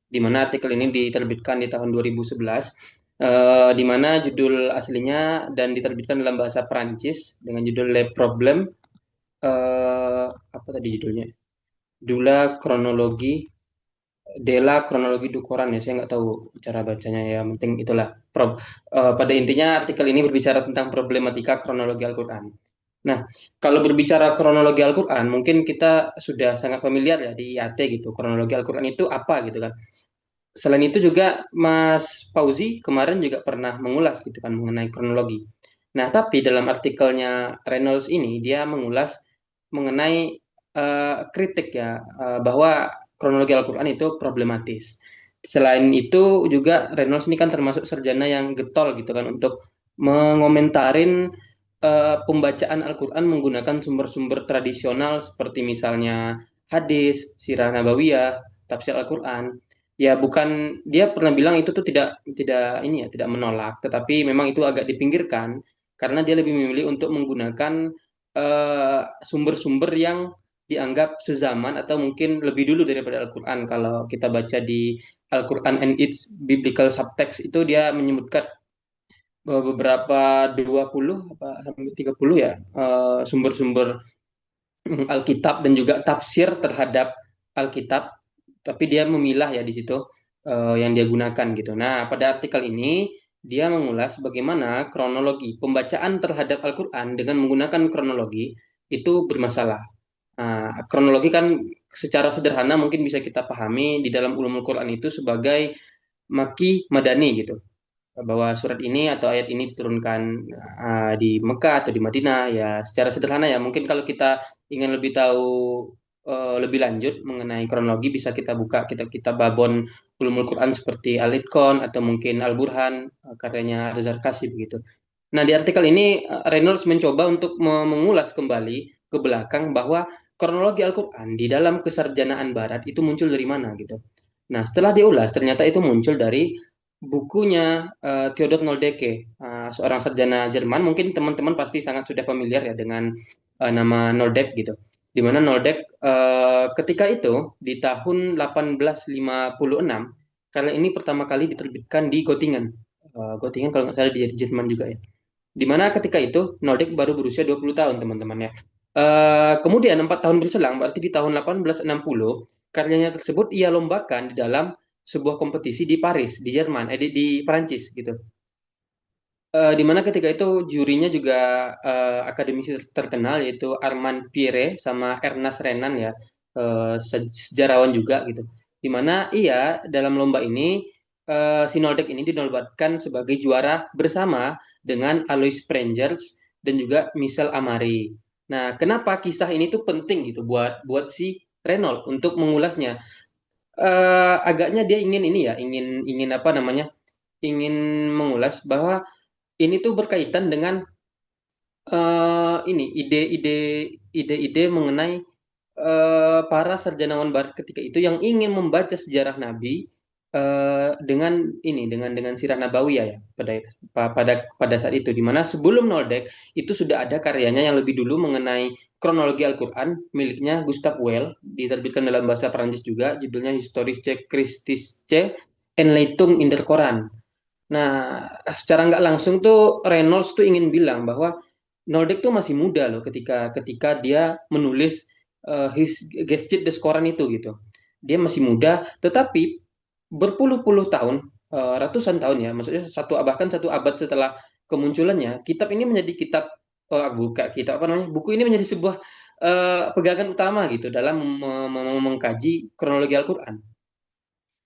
G: di mana artikel ini diterbitkan di tahun 2011, di mana judul aslinya dan diterbitkan dalam bahasa Perancis dengan judul Le Problème, apa tadi judulnya? Dula kronologi Della kronologi du Quran ya, saya nggak tahu cara bacanya ya, yang penting itulah. Pada intinya artikel ini berbicara tentang problematika kronologi Al-Quran. Nah, kalau berbicara kronologi Al-Quran, mungkin kita sudah sangat familiar ya di IAT gitu. Kronologi Al-Quran itu apa gitu kan. Selain itu juga Mas Fauzi kemarin juga pernah mengulas gitu kan mengenai kronologi. Nah, tapi dalam artikelnya Reynolds ini dia mengulas mengenai kritik ya bahwa kronologi Al-Quran itu problematis. Selain itu juga Reynolds ini kan termasuk sarjana yang getol gitu kan untuk mengomentarin pembacaan Al-Quran menggunakan sumber-sumber tradisional seperti misalnya hadis, sirah nabawiyah, tafsir Al-Quran. Ya bukan, dia pernah bilang itu tuh tidak tidak ini ya tidak menolak, tetapi memang itu agak dipinggirkan karena dia lebih memilih untuk menggunakan sumber-sumber yang dianggap sezaman atau mungkin lebih dulu daripada Al-Quran. Kalau kita baca di Al-Quran and its biblical subtext itu dia menyebutkan beberapa 20 apa sampai 30 ya sumber-sumber Alkitab dan juga tafsir terhadap Alkitab, tapi dia memilah ya di situ yang dia gunakan gitu. Nah, pada artikel ini dia mengulas bagaimana kronologi pembacaan terhadap Al-Quran dengan menggunakan kronologi itu bermasalah. Nah, kronologi kan secara sederhana mungkin bisa kita pahami di dalam ulumul Quran itu sebagai maki madani gitu, bahwa surat ini atau ayat ini diturunkan di Mekah atau di Madinah ya secara sederhana ya mungkin kalau kita ingin lebih tahu lebih lanjut mengenai kronologi bisa kita buka kitab-kitab babon ulumul Quran seperti Al-Itqan atau mungkin Al-Burhan karyanya Reza Kasih begitu. Nah, di artikel ini Reynolds mencoba untuk mengulas kembali ke belakang bahwa kronologi Al-Quran di dalam kesarjanaan Barat itu muncul dari mana gitu. Nah, setelah diulas ternyata itu muncul dari bukunya Theodor Noldeke, seorang sarjana Jerman. Mungkin teman-teman pasti sangat sudah familiar ya dengan nama Noldek gitu. Di mana Noldek ketika itu di tahun 1856, karena ini pertama kali diterbitkan di Göttingen. Göttingen kalau nggak salah di Jerman juga ya. Di mana ketika itu Noldek baru berusia 20 tahun teman-teman ya. Kemudian 4 tahun berselang, berarti di tahun 1860, karyanya tersebut ia lombakan di dalam sebuah kompetisi di Paris, di Jerman, di Perancis gitu. Di mana ketika itu jurinya juga akademisi terkenal yaitu Armand Pierre sama Ernest Renan ya, sejarawan juga gitu. Di mana ia dalam lomba ini si Noldek ini dinobatkan sebagai juara bersama dengan Alois Sprengers dan juga Michel Amari. Nah, kenapa kisah ini tuh penting gitu buat buat si Renault untuk mengulasnya? Agaknya dia ingin ini ya, ingin apa namanya? Ingin mengulas bahwa ini tuh berkaitan dengan ini ide-ide mengenai para sarjanawan Barat ketika itu yang ingin membaca sejarah Nabi dengan ini dengan sirah nabawiyah ya pada saat itu di mana sebelum Noldek itu sudah ada karyanya yang lebih dulu mengenai kronologi Al-Quran miliknya Gustav Well diterbitkan dalam bahasa Perancis juga judulnya Historische Christische Entleitung in der Koran. Nah, secara nggak langsung tuh Reynolds tuh ingin bilang bahwa Nolдек tuh masih muda loh ketika ketika dia menulis his Gestalt des Koran itu gitu. Dia masih muda, tetapi berpuluh-puluh tahun, ratusan tahun ya, maksudnya bahkan satu abad setelah kemunculannya, kitab ini menjadi kitab buka kitab apa namanya? Buku ini menjadi sebuah pegangan utama gitu dalam mengkaji kronologi Al-Qur'an.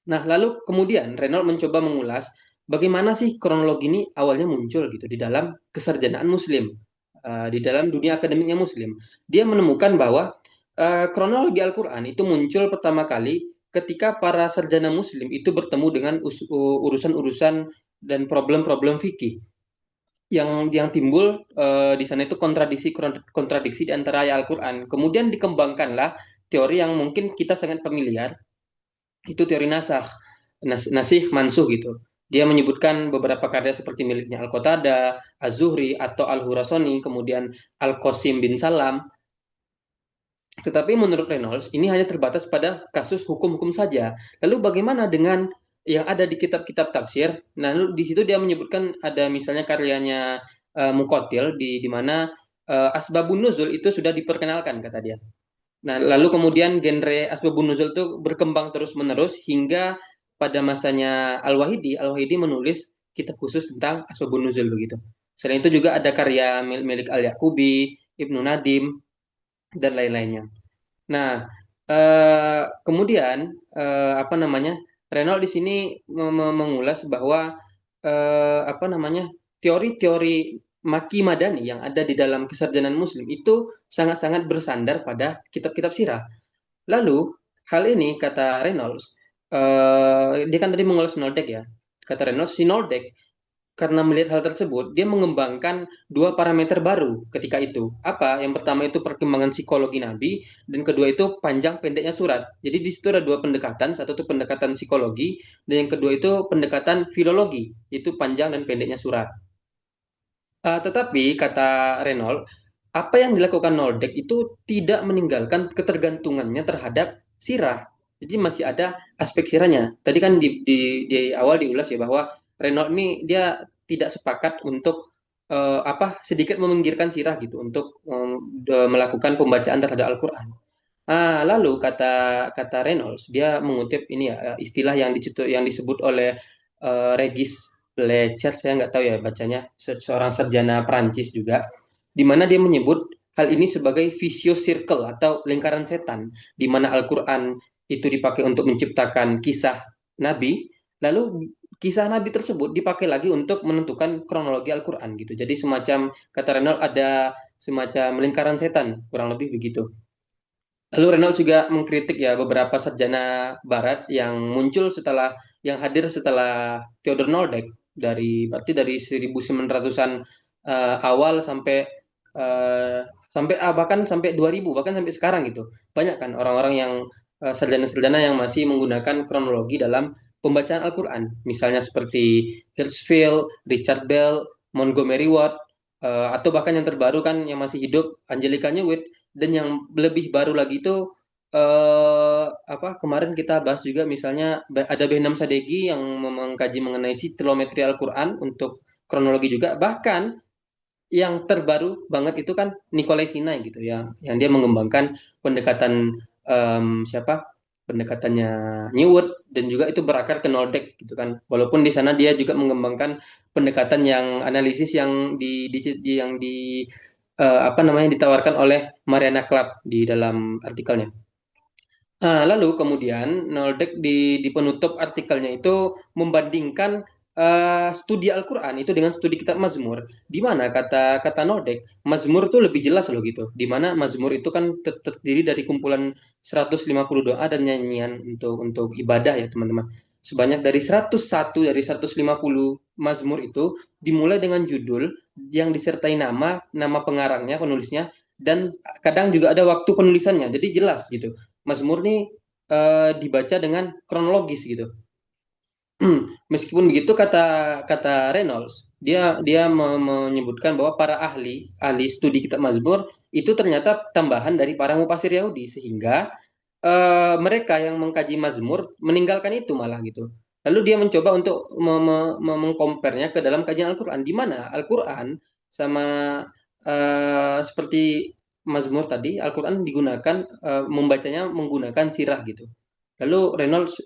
G: Nah, lalu kemudian Reynolds mencoba mengulas bagaimana sih kronologi ini awalnya muncul gitu di dalam kesarjanaan Muslim, di dalam dunia akademiknya Muslim. Dia menemukan bahwa kronologi Al-Quran itu muncul pertama kali ketika para sarjana Muslim itu bertemu dengan urusan-urusan dan problem-problem fikih yang timbul di sana itu kontradiksi di antara ayat Al-Quran. Kemudian dikembangkanlah teori yang mungkin kita sangat familiar, itu teori nasih mansuh gitu. Dia menyebutkan beberapa karya seperti miliknya Al-Qatada, Az-Zuhri atau Al-Hurasoni, kemudian Al-Qasim bin Salam. Tetapi menurut Reynolds ini hanya terbatas pada kasus hukum-hukum saja. Lalu bagaimana dengan yang ada di kitab-kitab tafsir? Nah, lalu di situ dia menyebutkan ada misalnya karyanya Muqatil di mana Asbabun Nuzul itu sudah diperkenalkan kata dia. Nah, lalu kemudian genre Asbabun Nuzul itu berkembang terus-menerus hingga pada masanya Al-Wahidi menulis kitab khusus tentang Asbabun Nuzul begitu. Selain itu juga ada karya milik Al-Yaqubi, Ibnu Nadim, dan lain-lainnya. Nah, kemudian apa namanya? Reynolds di sini mengulas bahwa apa namanya? Teori-teori Maki Madani yang ada di dalam kesarjanaan Muslim itu sangat-sangat bersandar pada kitab-kitab sirah. Lalu hal ini kata Reynolds, dia kan tadi mengulas Noldek ya. Kata Reynolds, si Noldek karena melihat hal tersebut, dia mengembangkan dua parameter baru ketika itu. Apa? Yang pertama itu perkembangan psikologi Nabi, dan kedua itu panjang pendeknya surat. Jadi di situ ada dua pendekatan, satu itu pendekatan psikologi, dan yang kedua itu pendekatan filologi, itu panjang dan pendeknya surat. Tetapi kata Reynolds, apa yang dilakukan Noldek itu tidak meninggalkan ketergantungannya terhadap sirah. Jadi masih ada aspek sirahnya. Tadi kan di awal diulas ya bahwa Reynolds ini dia tidak sepakat untuk sedikit meminggirkan sirah gitu untuk melakukan pembacaan terhadap Al-Quran. Lalu kata kata Reynolds dia mengutip ini ya istilah yang disebut oleh Regis Lecher, saya nggak tahu ya bacanya, seorang sarjana Perancis juga, di mana dia menyebut hal ini sebagai vicious circle atau lingkaran setan, di mana Al-Quran itu dipakai untuk menciptakan kisah Nabi, lalu kisah Nabi tersebut dipakai lagi untuk menentukan kronologi Al-Quran gitu. Jadi semacam kata Reynolds ada semacam lingkaran setan, kurang lebih begitu. Lalu Reynolds juga mengkritik ya beberapa sarjana Barat yang hadir setelah Theodor Noldek berarti dari 1900-an awal sampai bahkan sampai 2000 bahkan sampai sekarang gitu. Banyak kan orang-orang yang sarjana-sarjana yang masih menggunakan kronologi dalam pembacaan Al-Qur'an. Misalnya seperti Hirschfeld, Richard Bell, Montgomery Watt, atau bahkan yang terbaru kan yang masih hidup Angelica Newit, dan yang lebih baru lagi itu kemarin kita bahas juga misalnya ada Behnam Sadeghi yang mengkaji mengenai sitilometri Al-Qur'an untuk kronologi juga. Bahkan yang terbaru banget itu kan Nikolai Sinai gitu ya, yang dia mengembangkan pendekatan pendekatannya Newwood, dan juga itu berakar ke Noldek gitu kan. Walaupun di sana dia juga mengembangkan pendekatan yang analisis yang ditawarkan oleh Mariana Clark di dalam artikelnya. Lalu kemudian Noldek di penutup artikelnya itu membandingkan studi Al-Quran itu dengan studi kitab Mazmur, di mana kata Noldek Mazmur itu lebih jelas loh gitu, di mana Mazmur itu kan terdiri dari kumpulan 150 doa dan nyanyian untuk ibadah ya teman-teman. Sebanyak dari 101 dari 150 Mazmur itu dimulai dengan judul yang disertai nama pengarangnya, penulisnya, dan kadang juga ada waktu penulisannya, jadi jelas gitu. Mazmur nih dibaca dengan kronologis gitu. Meskipun begitu kata Reynolds, dia menyebutkan bahwa para ahli studi kitab Mazmur itu ternyata tambahan dari para mufasir Yahudi, sehingga mereka yang mengkaji Mazmur meninggalkan itu malah gitu. Lalu dia mencoba untuk mengkomparnya ke dalam kajian Al-Quran, di mana Al-Quran sama seperti Mazmur tadi, Al-Quran digunakan membacanya menggunakan sirah gitu. Lalu Reynolds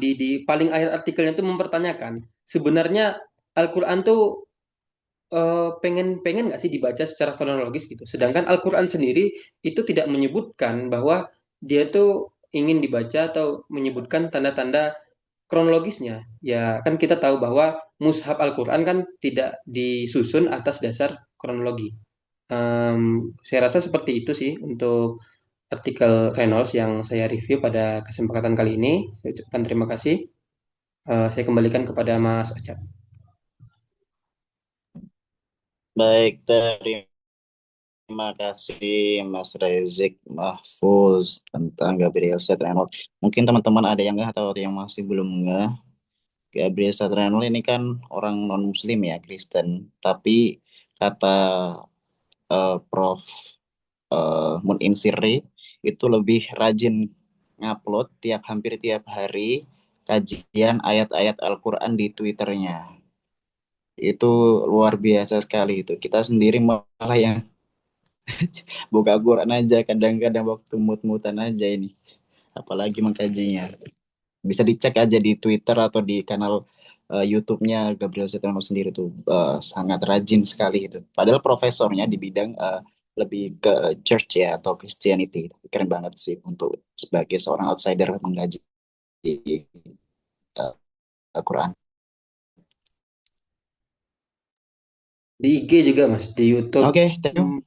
G: di paling akhir artikelnya itu mempertanyakan, sebenarnya Al-Quran tuh pengen pengen nggak sih dibaca secara kronologis gitu. Sedangkan Al-Quran sendiri itu tidak menyebutkan bahwa dia tuh ingin dibaca atau menyebutkan tanda-tanda kronologisnya. Ya kan kita tahu bahwa mushaf Al-Quran kan tidak disusun atas dasar kronologi. Saya rasa seperti itu sih untuk artikel Reynolds yang saya review pada kesempatan kali ini. Saya ucapkan terima kasih. Saya kembalikan kepada Mas Acat.
C: Baik, terima kasih Mas Rezik Mahfuz tentang Gabriel Setrenol. Mungkin teman-teman ada yang nggak atau ada yang masih belum nggak. Gabriel Setrenol ini kan orang non-Muslim ya, Kristen. Tapi kata Prof. Munin Sirri itu lebih rajin ngupload hampir tiap hari kajian ayat-ayat Al-Quran di Twitternya. Itu luar biasa sekali itu. Kita sendiri malah yang buka Quran aja kadang-kadang waktu mut-mutan aja ini. Apalagi mengkajinya. Bisa dicek aja di Twitter atau di kanal YouTube-nya Gabriel Setono sendiri tuh sangat rajin sekali itu. Padahal profesornya di bidang lebih ke church ya atau Christianity. Keren banget sih untuk sebagai seorang outsider mengkaji Al-Quran.
G: Di IG juga Mas, di YouTube.
C: Oke, thank you.
G: Hmm,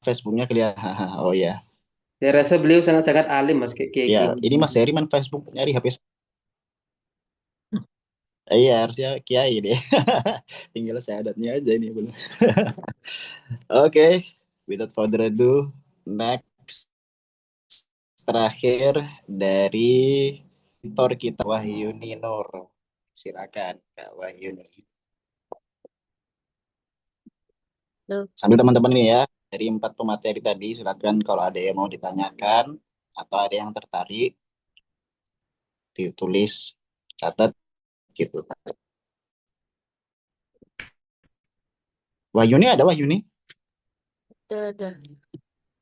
C: Facebooknya kelihatan. Oh ya,
G: Saya rasa beliau sangat-sangat alim Mas, kayak kayak
C: ya.
G: gini.
C: Ini Mas Heri main Facebook nyari HP. Iya, harusnya kiai deh. Tinggal syahadatnya aja ini belum. Oke, without further ado, next terakhir dari tutor kita Wahyuni Nur. Silakan Kak Wahyuni.
H: Loh,
C: Sambil teman-teman ini ya, dari 4 pemateri tadi, silakan kalau ada yang mau ditanyakan atau ada yang tertarik, ditulis, catat gitu. Wahyuni ada Wahyuni?
H: ada.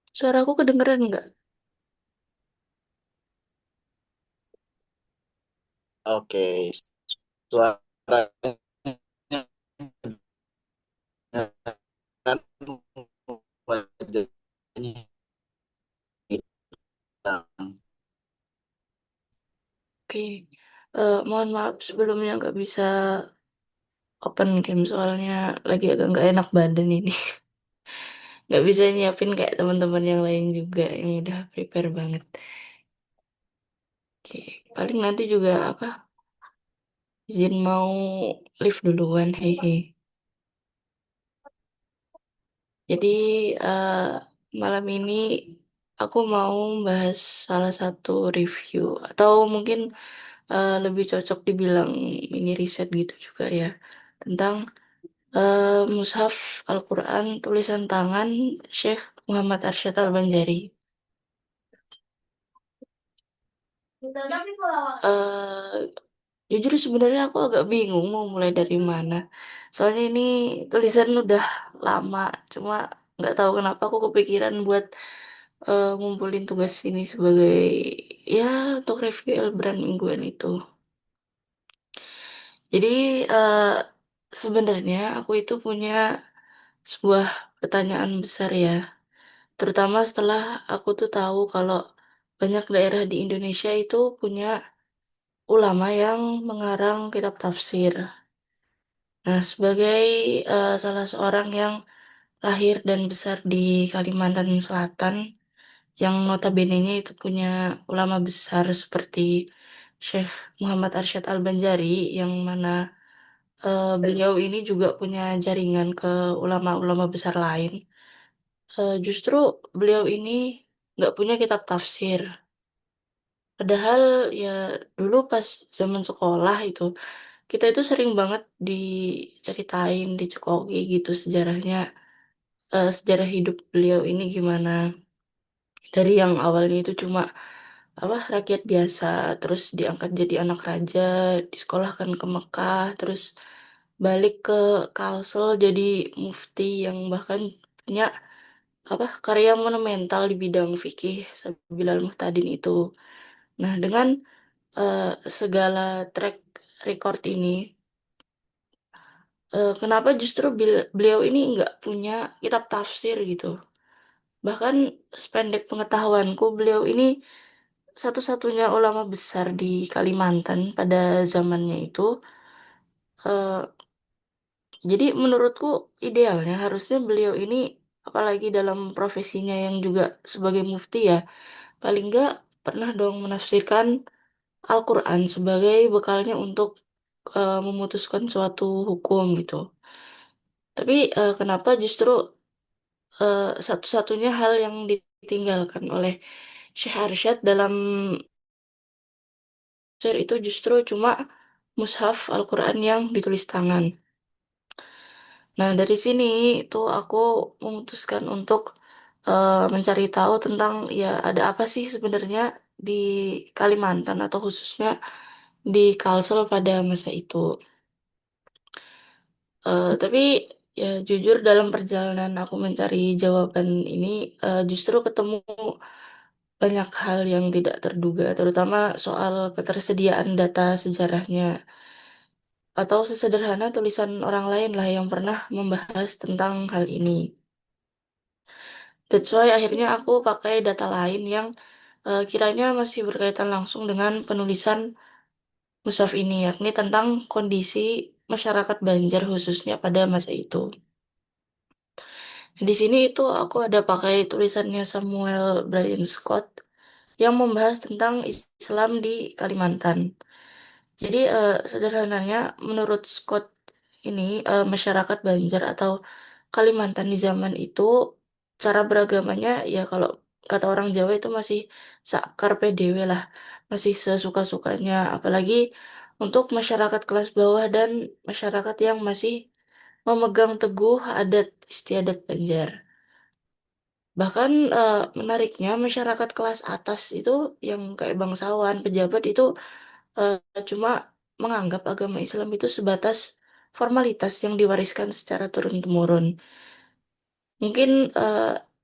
H: Suaraku kedengeran nggak?
C: Oke, suaranya wajahnya hilang.
H: Oke. Mohon maaf sebelumnya nggak bisa open game soalnya lagi agak nggak enak badan ini. Nggak bisa nyiapin kayak teman-teman yang lain juga yang udah prepare banget. Oke. Paling nanti juga apa? Izin mau live duluan, hehe. Jadi eh, malam ini aku mau bahas salah satu review atau mungkin lebih cocok dibilang mini riset gitu juga ya tentang Mushaf Al-Quran tulisan tangan Syekh Muhammad Arsyad Al-Banjari. Eh, Jujur sebenarnya aku agak bingung mau mulai dari mana. Soalnya ini tulisan udah lama, cuma nggak tahu kenapa aku kepikiran buat ngumpulin tugas ini sebagai ya untuk review Elbrand mingguan itu. Jadi sebenarnya aku itu punya sebuah pertanyaan besar ya, terutama setelah aku tuh tahu kalau banyak daerah di Indonesia itu punya ulama yang mengarang kitab tafsir. Nah, sebagai salah seorang yang lahir dan besar di Kalimantan Selatan, yang notabene-nya itu punya ulama besar seperti Syekh Muhammad Arsyad Al-Banjari, yang mana beliau ini juga punya jaringan ke ulama-ulama besar lain. Justru beliau ini nggak punya kitab tafsir. Padahal ya dulu pas zaman sekolah itu kita itu sering banget diceritain, dicekoki gitu sejarahnya, sejarah hidup beliau ini gimana. Dari yang awalnya itu cuma apa rakyat biasa, terus diangkat jadi anak raja, disekolahkan ke Mekah, terus balik ke Kalsel jadi mufti yang bahkan punya apa karya monumental di bidang fikih Sabilal Muhtadin itu. Nah, dengan eh, segala track record ini, kenapa justru beliau ini nggak punya kitab tafsir gitu? Bahkan sependek pengetahuanku, beliau ini satu-satunya ulama besar di Kalimantan pada zamannya itu. Eh, jadi menurutku idealnya harusnya beliau ini, apalagi dalam profesinya yang juga sebagai mufti ya, paling nggak pernah dong menafsirkan Al-Quran sebagai bekalnya untuk memutuskan suatu hukum gitu. Tapi kenapa justru satu-satunya hal yang ditinggalkan oleh Syekh Arsyad dalam tafsir itu justru cuma mushaf Al-Quran yang ditulis tangan. Nah, dari sini itu aku memutuskan untuk mencari tahu tentang ya ada apa sih sebenarnya di Kalimantan atau khususnya di Kalsel pada masa itu. Tapi ya jujur dalam perjalanan aku mencari jawaban ini justru ketemu banyak hal yang tidak terduga, terutama soal ketersediaan data sejarahnya atau sesederhana tulisan orang lain lah yang pernah membahas tentang hal ini. That's why akhirnya aku pakai data lain yang kiranya masih berkaitan langsung dengan penulisan mushaf ini, yakni tentang kondisi masyarakat Banjar khususnya pada masa itu. Di sini itu aku ada pakai tulisannya Samuel Bryan Scott yang membahas tentang Islam di Kalimantan. Jadi sederhananya menurut Scott ini masyarakat Banjar atau Kalimantan di zaman itu cara beragamanya ya kalau kata orang Jawa itu masih sakar PDW lah, masih sesuka-sukanya. Apalagi untuk masyarakat kelas bawah dan masyarakat yang masih memegang teguh adat istiadat Banjar. Bahkan menariknya masyarakat kelas atas itu yang kayak bangsawan, pejabat itu eh, cuma menganggap agama Islam itu sebatas formalitas yang diwariskan secara turun-temurun. Mungkin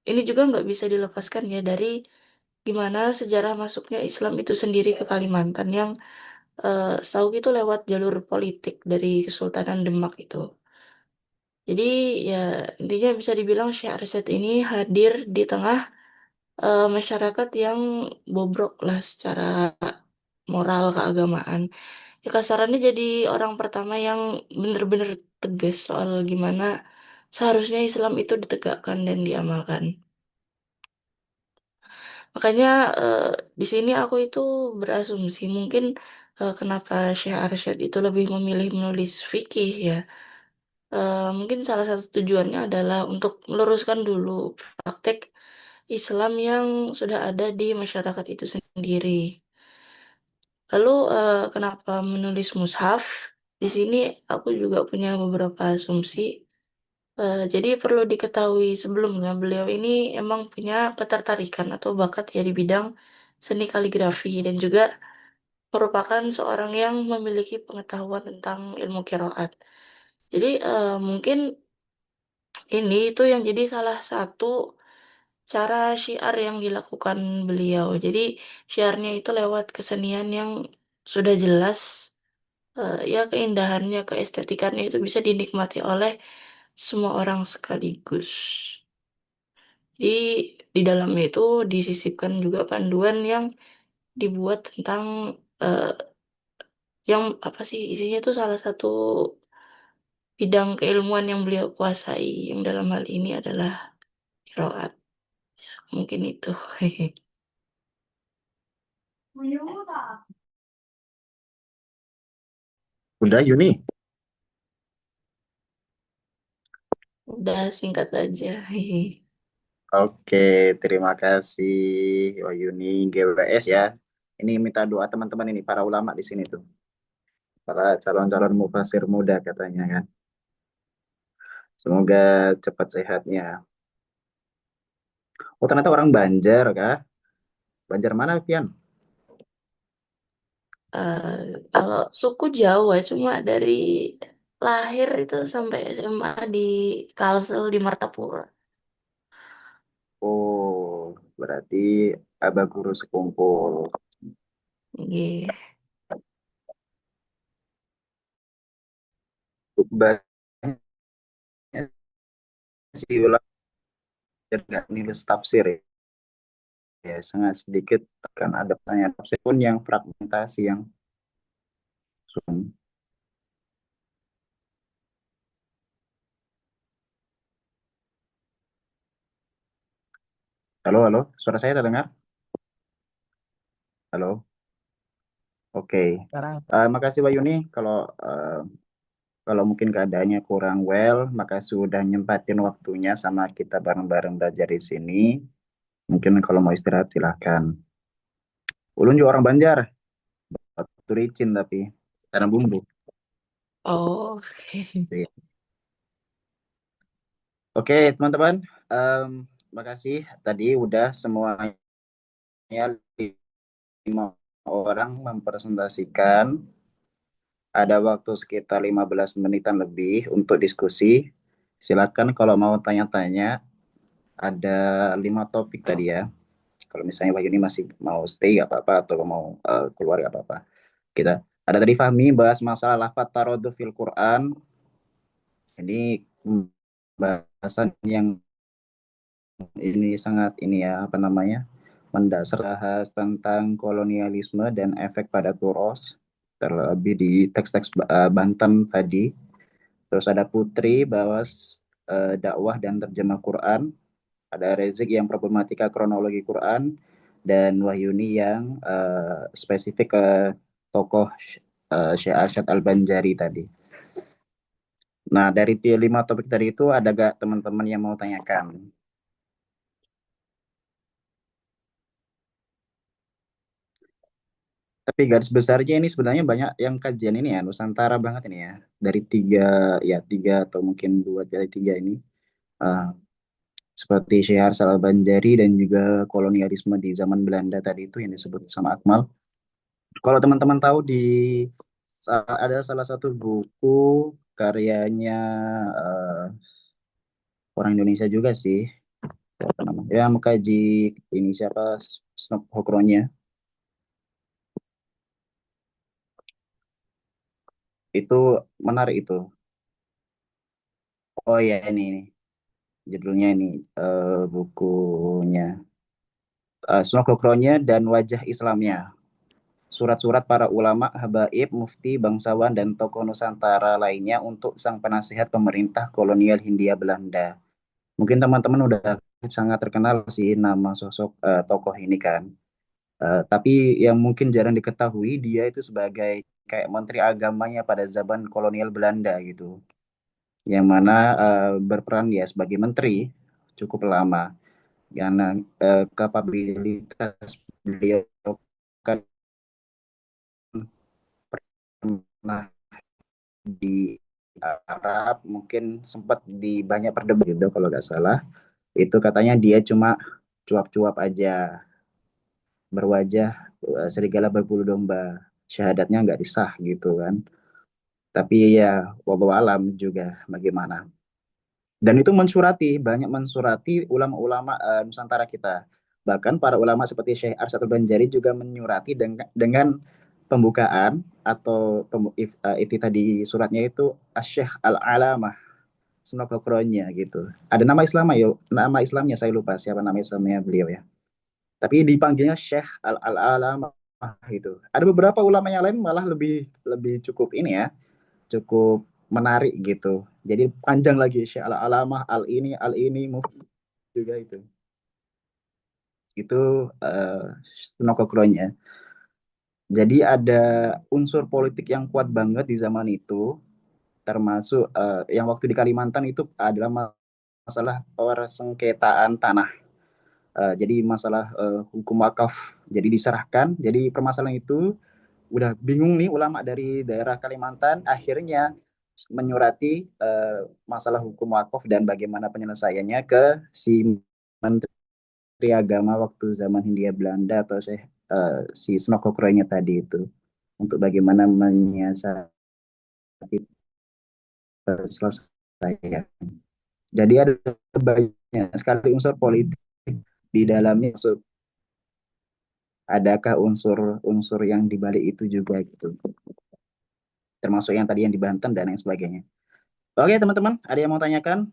H: ini juga nggak bisa dilepaskan ya dari gimana sejarah masuknya Islam itu sendiri ke Kalimantan yang setahu itu lewat jalur politik dari Kesultanan Demak itu. Jadi ya intinya bisa dibilang Syekh Arsyad ini hadir di tengah masyarakat yang bobrok lah secara moral keagamaan. Ya kasarannya jadi orang pertama yang bener-bener tegas soal gimana seharusnya Islam itu ditegakkan dan diamalkan. Makanya eh, di sini aku itu berasumsi mungkin kenapa Syekh Arsyad itu lebih memilih menulis fikih ya. Mungkin salah satu tujuannya adalah untuk meluruskan dulu praktek Islam yang sudah ada di masyarakat itu sendiri. Lalu kenapa menulis mushaf? Di sini aku juga punya beberapa asumsi. Jadi perlu diketahui sebelumnya beliau ini emang punya ketertarikan atau bakat ya di bidang seni kaligrafi dan juga merupakan seorang yang memiliki pengetahuan tentang ilmu qiraat. Jadi mungkin ini itu yang jadi salah satu cara syiar yang dilakukan beliau. Jadi syiarnya itu lewat kesenian yang sudah jelas ya keindahannya, keestetikannya itu bisa dinikmati oleh semua orang sekaligus. Jadi di dalamnya itu disisipkan juga panduan yang dibuat tentang eh, yang apa sih isinya itu salah satu bidang keilmuan yang beliau kuasai yang dalam hal ini adalah qiraat. Mungkin itu.
C: Udah Yuni.
H: Udah singkat aja.
C: Oke, terima kasih Yuni GWS ya. Ini minta doa teman-teman ini para ulama di sini tuh. Para calon-calon mufasir muda katanya kan. Semoga cepat sehatnya. Oh ternyata orang Banjar kah? Banjar mana Pian?
H: Eh, Kalau suku Jawa cuma dari lahir itu sampai SMA di Kalsel di Martapura.
C: Oh, berarti abah guru sekumpul.
H: Iya.
C: Banyak sih ulang nggak nulis tafsir ya. Ya, sangat sedikit kan ada pertanyaan tafsir pun yang fragmentasi yang halo halo, suara saya terdengar? Halo, oke.
D: Sekarang
C: Makasih Wayuni eh, kalau mungkin keadaannya kurang well, maka sudah nyempatin waktunya sama kita bareng-bareng belajar di sini. Mungkin kalau mau istirahat silahkan. Ulun juga orang Banjar, Batu Licin tapi karena bumbu.
H: Oh, oke.
C: Iya. Oke, teman-teman, makasih tadi udah semuanya 5 orang mempresentasikan. Ada waktu sekitar 15 menitan lebih untuk diskusi. Silakan kalau mau tanya-tanya. Ada 5 topik tadi ya. Kalau misalnya Wahyu ini masih mau stay gak apa-apa atau mau keluar gak apa-apa. Kita ada tadi Fahmi bahas masalah lafaz tarodhu fil Quran. Ini pembahasan yang ini sangat ini ya apa namanya mendasar bahas tentang kolonialisme dan efek pada Turos terlebih di teks-teks Banten tadi. Terus ada Putri bahas dakwah dan terjemah Quran. Ada Rezik yang problematika kronologi Quran dan Wahyuni yang spesifik ke tokoh Syekh Arsyad Al-Banjari tadi. Nah, dari 5 topik tadi itu ada gak teman-teman yang mau tanyakan? Tapi garis besarnya ini sebenarnya banyak yang kajian ini ya, Nusantara banget ini ya. Dari tiga atau mungkin dua dari tiga ini. Uh, Seperti Syekh Arsyad Al-Banjari dan juga kolonialisme di zaman Belanda tadi itu yang disebut sama Akmal. Kalau teman-teman tahu ada salah satu buku karyanya eh, orang Indonesia juga sih, apa namanya? Ya mengkaji ini siapa Snop Hokronya. Itu menarik itu. Oh ya ini judulnya ini bukunya Snop Hokronya dan Wajah Islamnya. Surat-surat para ulama, habaib, mufti, bangsawan, dan tokoh Nusantara lainnya untuk sang penasihat pemerintah kolonial Hindia Belanda. Mungkin teman-teman udah sangat terkenal sih nama sosok tokoh ini kan. Tapi yang mungkin jarang diketahui dia itu sebagai kayak menteri agamanya pada zaman kolonial Belanda gitu. Yang mana berperan dia sebagai menteri cukup lama. Karena kapabilitas beliau kan pernah di Arab mungkin sempat di banyak perdebatan gitu kalau nggak salah. Itu katanya dia cuma cuap-cuap aja berwajah serigala berbulu domba, syahadatnya nggak disah gitu kan. Tapi ya wallahu alam juga bagaimana. Dan itu banyak mensurati ulama-ulama Nusantara kita. Bahkan para ulama seperti Syekh Arsyad Banjari juga menyurati dengan pembukaan atau itu tadi suratnya itu Syekh Al-Alamah Sunokokronya gitu. Ada nama Islamnya saya lupa siapa nama Islamnya beliau ya. Tapi dipanggilnya Syekh Al-Alamah gitu. Ada beberapa ulama yang lain malah lebih lebih cukup ini ya, cukup menarik gitu. Jadi panjang lagi Syekh Al-Alamah Al ini mufti juga itu. Itu Sunokokronya. Jadi ada unsur politik yang kuat banget di zaman itu, termasuk yang waktu di Kalimantan itu adalah masalah persengketaan tanah. Jadi masalah hukum wakaf. Jadi diserahkan. Jadi permasalahan itu udah bingung nih ulama dari daerah Kalimantan akhirnya menyurati masalah hukum wakaf dan bagaimana penyelesaiannya ke si Menteri Agama waktu zaman Hindia Belanda atau si Snokokronya tadi itu. untuk bagaimana menyiasati perselesaian. Jadi ada banyak sekali unsur politik di dalamnya. Adakah unsur-unsur yang dibalik itu juga gitu, termasuk yang tadi yang di Banten dan lain sebagainya. Oke teman-teman, ada yang mau tanyakan?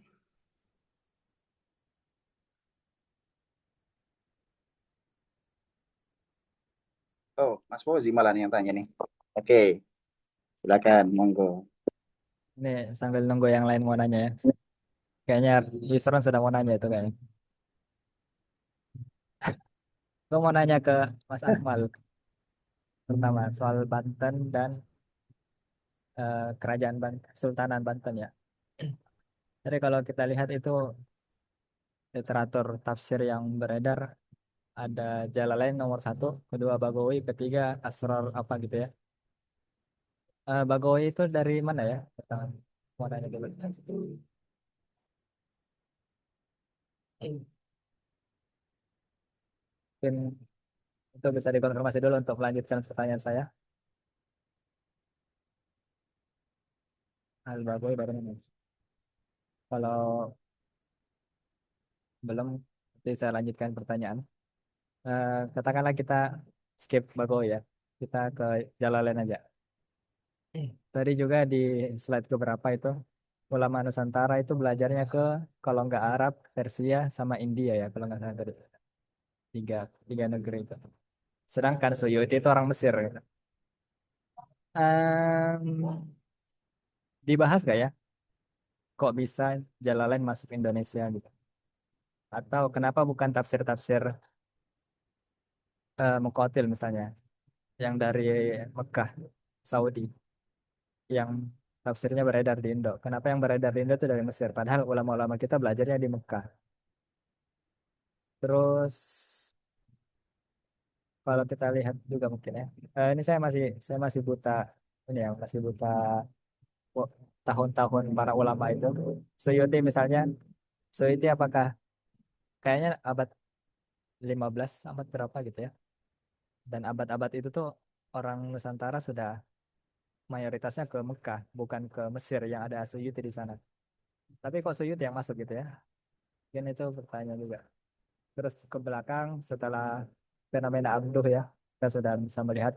C: Oh, Mas Fauzi malah yang tanya nih. Oke, silakan, monggo.
D: Ini sambil nunggu yang lain mau nanya ya. Kayaknya Yusron sudah mau nanya itu kayaknya. Gue mau nanya ke Mas Akmal pertama soal Banten dan kerajaan Banten, Sultanan Banten ya. Jadi kalau kita lihat itu literatur tafsir yang beredar ada Jalalain nomor satu, kedua Bagawi, ketiga Asrar apa gitu ya. Bagawi itu dari mana ya? Pertama, mau nanya dulu. Mungkin itu bisa dikonfirmasi dulu untuk melanjutkan pertanyaan saya. Al-Bagawi dari mana? Kalau belum, nanti saya lanjutkan pertanyaan. Katakanlah kita skip Bagawi ya. Kita ke Jalalain aja. Tadi juga di slide keberapa itu ulama Nusantara itu belajarnya ke kalau nggak Arab, Persia sama India ya kalau nggak salah tadi tiga tiga negeri itu. Sedangkan Suyuti itu orang Mesir. Gitu. Em, Dibahas gak ya? Kok bisa Jalalain masuk Indonesia gitu? Atau kenapa bukan tafsir-tafsir Muqatil misalnya yang dari Mekah, Saudi, yang tafsirnya beredar di Indo. Kenapa yang beredar di Indo itu dari Mesir? Padahal ulama-ulama kita belajarnya di Mekah. Terus kalau kita lihat juga mungkin ya. Ini saya masih buta ini ya, masih buta wo- tahun-tahun para ulama itu. Suyuti misalnya, Suyuti apakah kayaknya abad 15 abad berapa gitu ya. Dan abad-abad itu tuh orang Nusantara sudah mayoritasnya ke Mekah, bukan ke Mesir yang ada Suyuti di sana. Tapi kok Suyuti yang masuk gitu ya? Mungkin itu pertanyaan juga. Terus ke belakang setelah fenomena Abduh ya, kita sudah bisa melihat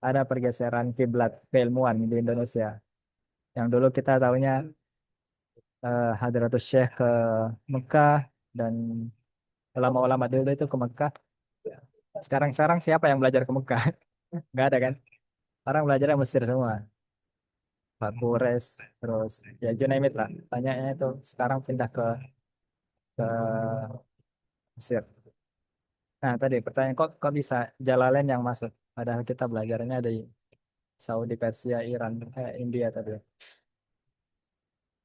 D: ada pergeseran kiblat keilmuan di Indonesia. Yang dulu kita tahunya Hadratus Syekh ke Mekah dan ulama-ulama dulu itu ke Mekah. Sekarang siapa yang belajar ke Mekah? Nggak ada kan? Orang belajarnya Mesir semua. Pak Bures, terus ya you name it lah. Banyaknya itu sekarang pindah ke Mesir. Nah tadi pertanyaan kok bisa Jalalain yang masuk? Padahal kita belajarnya di Saudi, Persia, Iran, India tadi.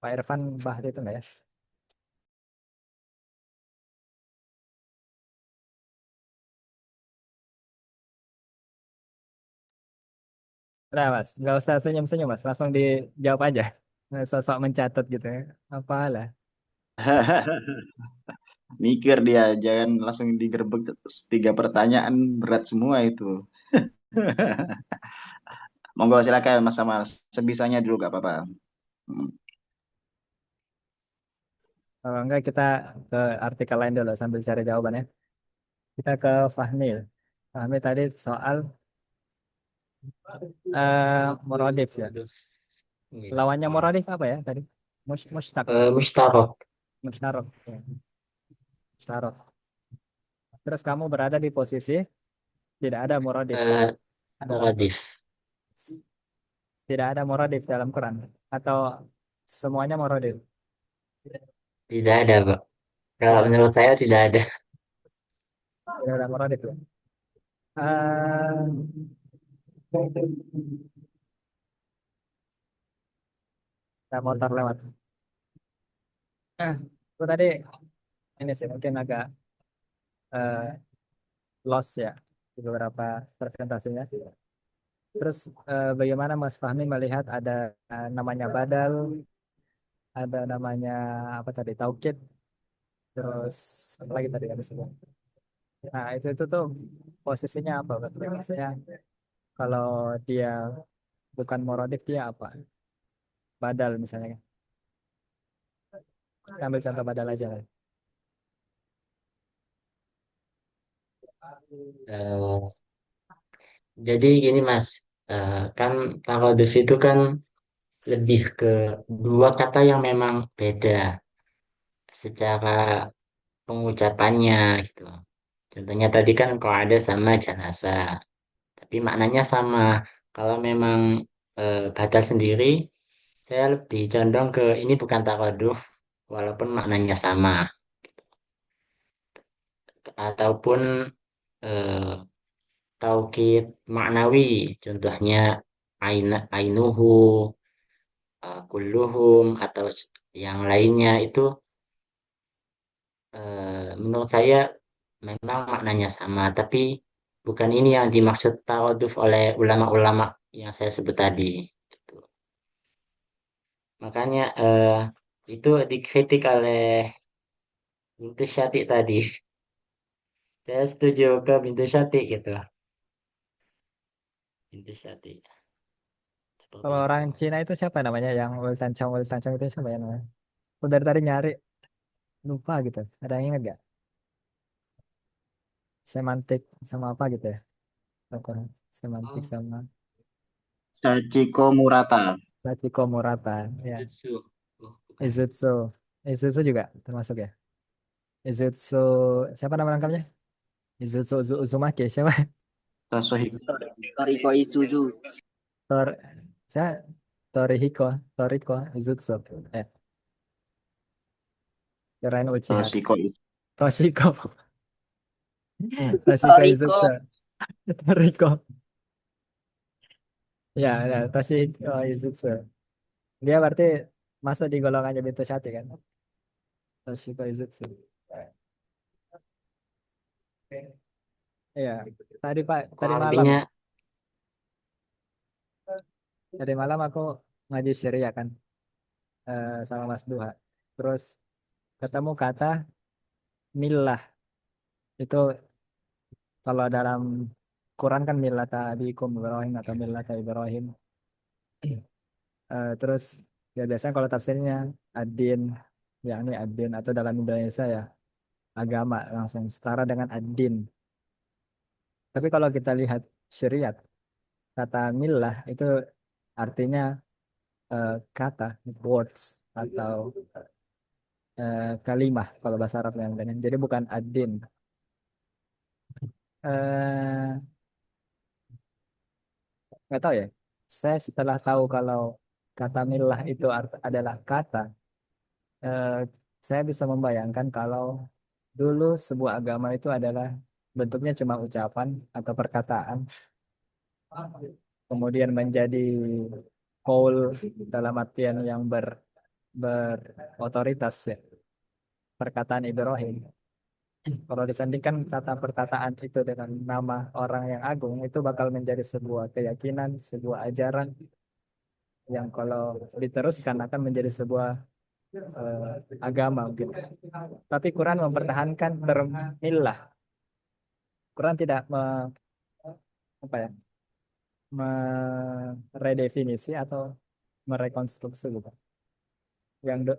D: Pak Irfan bahas itu nggak ya? Nah mas, nggak usah senyum-senyum mas, langsung dijawab aja. Nggak usah sok mencatat gitu ya. Apalah.
C: Mikir dia, jangan langsung digerebek 3 pertanyaan, berat semua itu. Monggo silakan Mas Samal, sebisanya dulu gak apa-apa. Hmm.
D: Kalau enggak kita ke artikel lain dulu sambil cari jawabannya. Kita ke Fahmi. Fahmi tadi soal Morodif ya.
B: Iya.
D: Lawannya Morodif apa ya tadi? Mustaq.
B: Mustarok.
D: Mustarok. Ya. Mustarok. Terus kamu berada di posisi tidak ada Morodif.
B: Eh,
D: Dalam
B: Muradif.
D: tidak ada Morodif dalam Quran. Atau semuanya Morodif.
B: Tidak ada, Pak. Kalau
D: Tidak ada.
B: menurut saya tidak ada.
D: Tidak ada Morodif. Ya. Eh, Ada motor lewat. Itu tadi ini sih mungkin agak eh, lost ya di beberapa presentasinya. Terus bagaimana Mas Fahmi melihat ada namanya badal, ada namanya apa tadi taukid, terus apa lagi tadi ada sebut. Nah itu tuh posisinya apa? Berarti? Maksudnya Kalau dia bukan morodif dia apa? Badal misalnya. Ambil contoh badal aja lah.
B: Eh, jadi gini Mas, kan taroduf itu kan lebih ke dua kata yang memang beda secara pengucapannya gitu. Contohnya tadi kan kalau ada sama janasa, tapi maknanya sama. Kalau memang badal sendiri, saya lebih condong ke ini bukan taroduf, walaupun maknanya sama. Ataupun eh, taukid maknawi, contohnya ainuhu, kulluhum, atau yang lainnya itu menurut saya memang maknanya sama, tapi bukan ini yang dimaksud taraduf oleh ulama-ulama yang saya sebut tadi. Gitu. Makanya itu dikritik oleh Bintu Syati tadi. Saya setuju ke Bintu Syati gitu. Bintu Syati. Seperti
D: Kalau
B: itu.
D: orang Cina itu siapa namanya yang Ul Sanchong itu siapa ya namanya? Aku dari tadi nyari lupa gitu. Ada yang ingat gak? Semantik sama apa gitu ya? Tokoh semantik
B: Oh,
D: sama
C: Sachiko Murata.
D: Sachiko Murata. Ya,
B: Jutsu. Oh, bukan.
D: Izutsu. Izutsu juga termasuk ya. Izutsu siapa nama lengkapnya? Izutsu Uzumaki siapa?
C: Tasuhiko.
I: Toriko Isuzu.
D: Tor saya Torihiko Toriko Izutsu. Eh, kirain Uchiha.
C: Toshiko.
D: Toshiko Toshiko
I: Toriko.
D: Izutsu. Toriko. Ya, ya, Toshiko Izutsu. Dia berarti masuk di golongannya Bintu Syati kan? Toshiko Izutsu. Iya. Tadi
B: Kurang
D: malam
B: lebihnya
D: tadi malam aku ngaji syariah kan sama Mas Duha. Terus ketemu kata millah itu kalau dalam Quran kan millata abikum Ibrahim atau millata Ibrahim. Terus ya biasanya kalau tafsirnya ad-din, yakni ad-din atau dalam Indonesia ya agama langsung setara dengan ad-din. Tapi kalau kita lihat syariat, kata millah itu artinya kata, words atau kalimah kalau bahasa Arab yang lain. Jadi bukan ad-din. Eh, nggak tahu ya. Saya setelah tahu kalau kata millah itu adalah kata, eh, saya bisa membayangkan kalau dulu sebuah agama itu adalah bentuknya cuma ucapan atau perkataan, kemudian menjadi qaul dalam artian yang berotoritas ya, perkataan Ibrahim. Kalau disandingkan kata perkataan itu dengan nama orang yang agung, itu bakal menjadi sebuah keyakinan, sebuah ajaran yang kalau diteruskan akan menjadi sebuah agama mungkin. Tapi Quran mempertahankan term millah. Quran tidak apa ya, meredefinisi atau merekonstruksi gitu.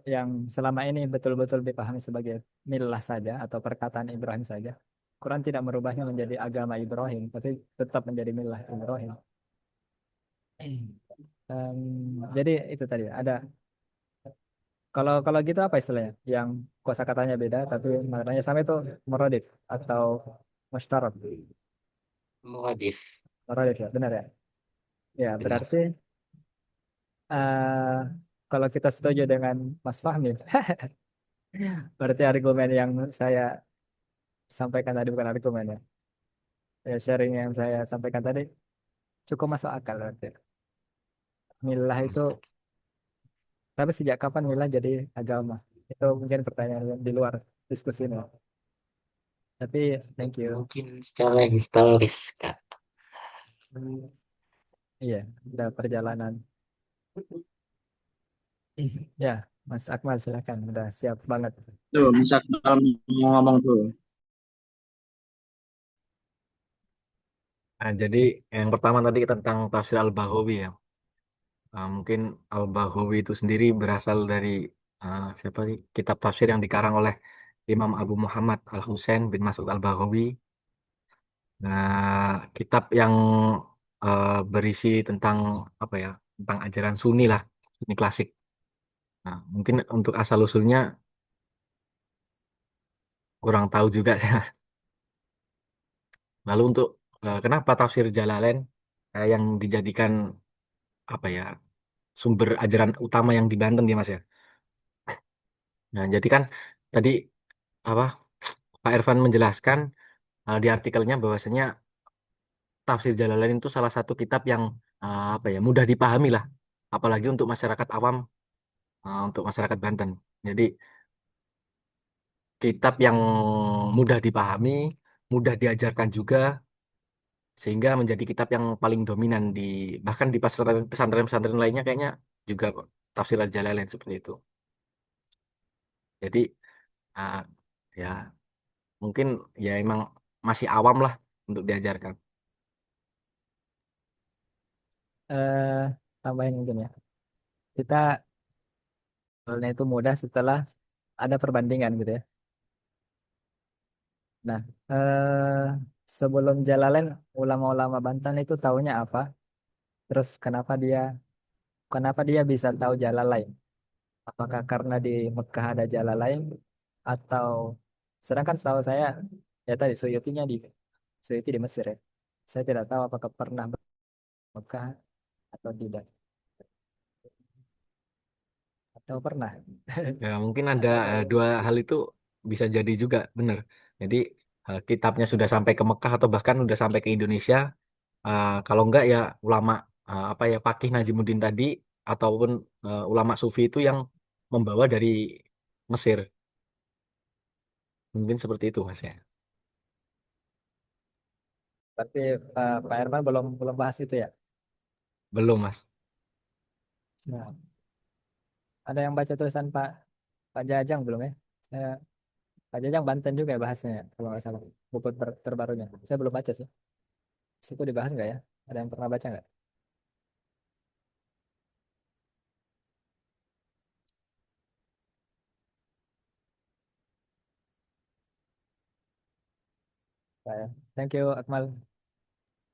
D: Yang selama ini betul-betul dipahami sebagai millah saja atau perkataan Ibrahim saja. Quran tidak merubahnya menjadi agama Ibrahim, tapi tetap menjadi millah Ibrahim. Jadi itu tadi ada kalau kalau gitu apa istilahnya? Yang kosakatanya beda tapi maknanya sama itu muradif atau mustarak.
B: muradif.
D: Muradif ya, benar ya? Ya,
B: Benar.
D: berarti eh kalau kita setuju dengan Mas Fahmi, berarti argumen yang saya sampaikan tadi bukan argumen ya. Ya, sharing yang saya sampaikan tadi cukup masuk akal berarti. Milah itu,
B: Masuk.
D: tapi sejak kapan milah jadi agama? Itu mungkin pertanyaan yang di luar diskusi ini. Tapi thank you.
B: Mungkin secara historis, Kak.
D: Iya, udah perjalanan. Ya, Mas Akmal silakan, udah siap banget.
C: Tuh, bisa ngomong tuh.
F: Nah, jadi yang pertama tadi tentang tafsir Al-Baghawi ya. Mungkin Al-Baghawi itu sendiri berasal dari siapa sih? Kitab tafsir yang dikarang oleh Imam Abu Muhammad Al-Husain bin Mas'ud Al-Baghawi. Nah, kitab yang berisi tentang apa ya? Tentang ajaran Sunni lah, Sunni klasik. Nah, mungkin untuk asal usulnya kurang tahu juga. Lalu untuk kenapa tafsir Jalalain yang dijadikan apa ya sumber ajaran utama yang di Banten ya Mas ya. Nah, jadi kan tadi apa Pak Irfan menjelaskan di artikelnya bahwasanya tafsir Jalalain itu salah satu kitab yang apa ya mudah dipahami lah, apalagi untuk masyarakat awam, untuk masyarakat Banten. Jadi kitab yang mudah dipahami, mudah diajarkan juga, sehingga menjadi kitab yang paling dominan di bahkan di pesantren-pesantren lainnya kayaknya juga tafsir Jalalain seperti itu. Jadi uh, ya mungkin ya emang masih awam lah untuk diajarkan.
D: Eh, Tambahin mungkin ya. Kita soalnya itu mudah setelah ada perbandingan gitu ya. Nah, sebelum Jalalain, ulama-ulama Banten itu taunya apa? Terus kenapa dia bisa tahu Jalalain? Apakah karena di Mekah ada Jalalain atau sedangkan setahu saya ya tadi Suyuti di Mesir ya. Saya tidak tahu apakah pernah ke Mekah atau tidak. Atau pernah.
F: Ya mungkin ada dua hal itu bisa jadi juga benar. Jadi kitabnya sudah sampai ke Mekah atau bahkan sudah sampai ke Indonesia. Kalau enggak ya ulama apa ya Pakih Najimuddin tadi ataupun ulama sufi itu yang membawa dari Mesir. Mungkin seperti itu Mas ya.
D: Tapi Pak Herman belum belum bahas itu ya.
F: Belum Mas.
D: Nah, ada yang baca tulisan Pak Jajang belum ya? Saya Pak Jajang Banten juga ya bahasnya ya, kalau nggak salah. Buku terbarunya. Saya belum baca sih. Situ dibahas nggak ya? Ada yang pernah baca nggak? Pak, ya. Thank you Akmal.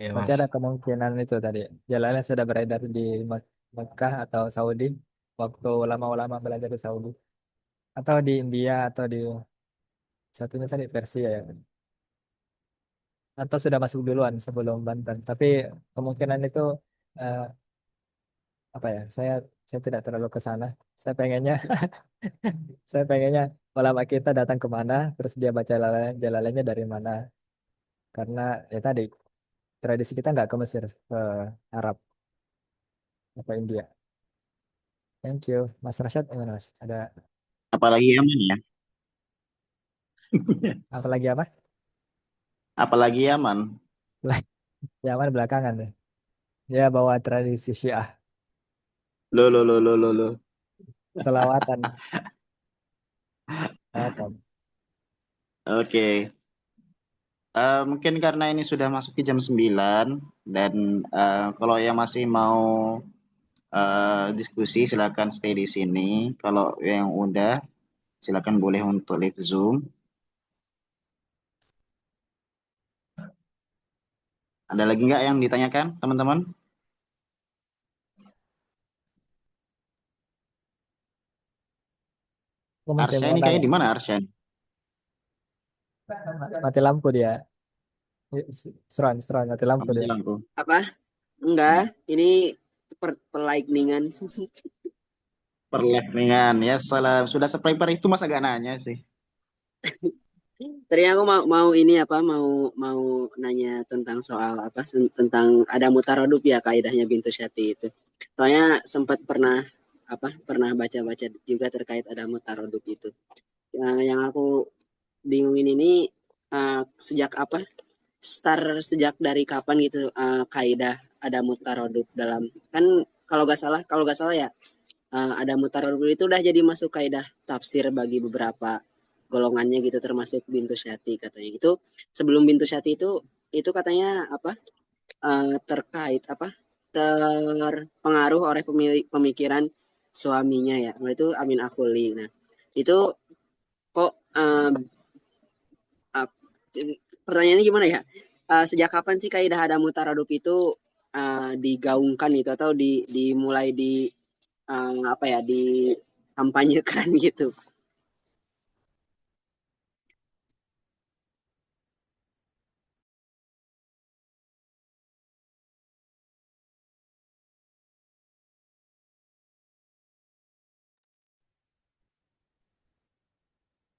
F: Ya
D: Berarti ada
F: Mas.
D: kemungkinan itu tadi. Jalannya sudah beredar di Mekah atau Saudi waktu ulama-ulama belajar di Saudi atau di India atau di satunya tadi Persia ya. Atau sudah masuk duluan sebelum Banten. Tapi kemungkinan itu eh, apa ya? Saya tidak terlalu ke sana. Saya pengennya saya pengennya ulama kita datang ke mana, terus dia baca jalannya dari mana. Karena ya tadi tradisi kita nggak ke Mesir, ke Arab atau India. Thank you, Mas Rashad. Gimana Mas? Ada
C: Apalagi Yaman ya.
D: apa lagi apa?
C: Apalagi Yaman.
D: Zaman belakangan deh. Dia bawa tradisi Syiah,
C: Lo lo lo lo lo lo.
D: selawatan, selawatan.
C: Oke. Mungkin karena ini sudah masuk ke jam 9 dan kalau yang masih mau diskusi silakan stay di sini. Kalau yang udah silakan boleh untuk live Zoom. Ada lagi nggak yang ditanyakan teman-teman?
D: Aku masih
C: Arsya
D: mau
C: ini kayaknya
D: nanya.
C: di mana Arsya?
D: Mati lampu dia. Seron, mati
C: Oh,
D: lampu
C: mati
D: dia.
C: lampu.
I: Apa? Enggak, ini per lightningan.
C: Perlekningan ya salah sudah seprepare itu mas agak nanya sih.
I: Tadi aku mau ini apa mau mau nanya tentang soal apa tentang ada mutarodub ya kaidahnya Bintu Syati itu. Soalnya sempat pernah baca-baca juga terkait ada mutarodub itu. Yang aku bingungin ini sejak apa? Sejak dari kapan gitu kaidah ada mutarodub dalam kan kalau gak salah ya ada mutarodub itu udah jadi masuk kaidah tafsir bagi beberapa golongannya gitu termasuk Bintu Syati katanya itu sebelum Bintu Syati itu katanya apa terkait apa terpengaruh oleh pemikiran suaminya ya, itu Amin Akhuli. Nah itu kok ap- pertanyaannya gimana ya? Sejak kapan sih kaidah Adamu Taradub itu digaungkan itu atau dimulai apa ya dikampanyekan gitu?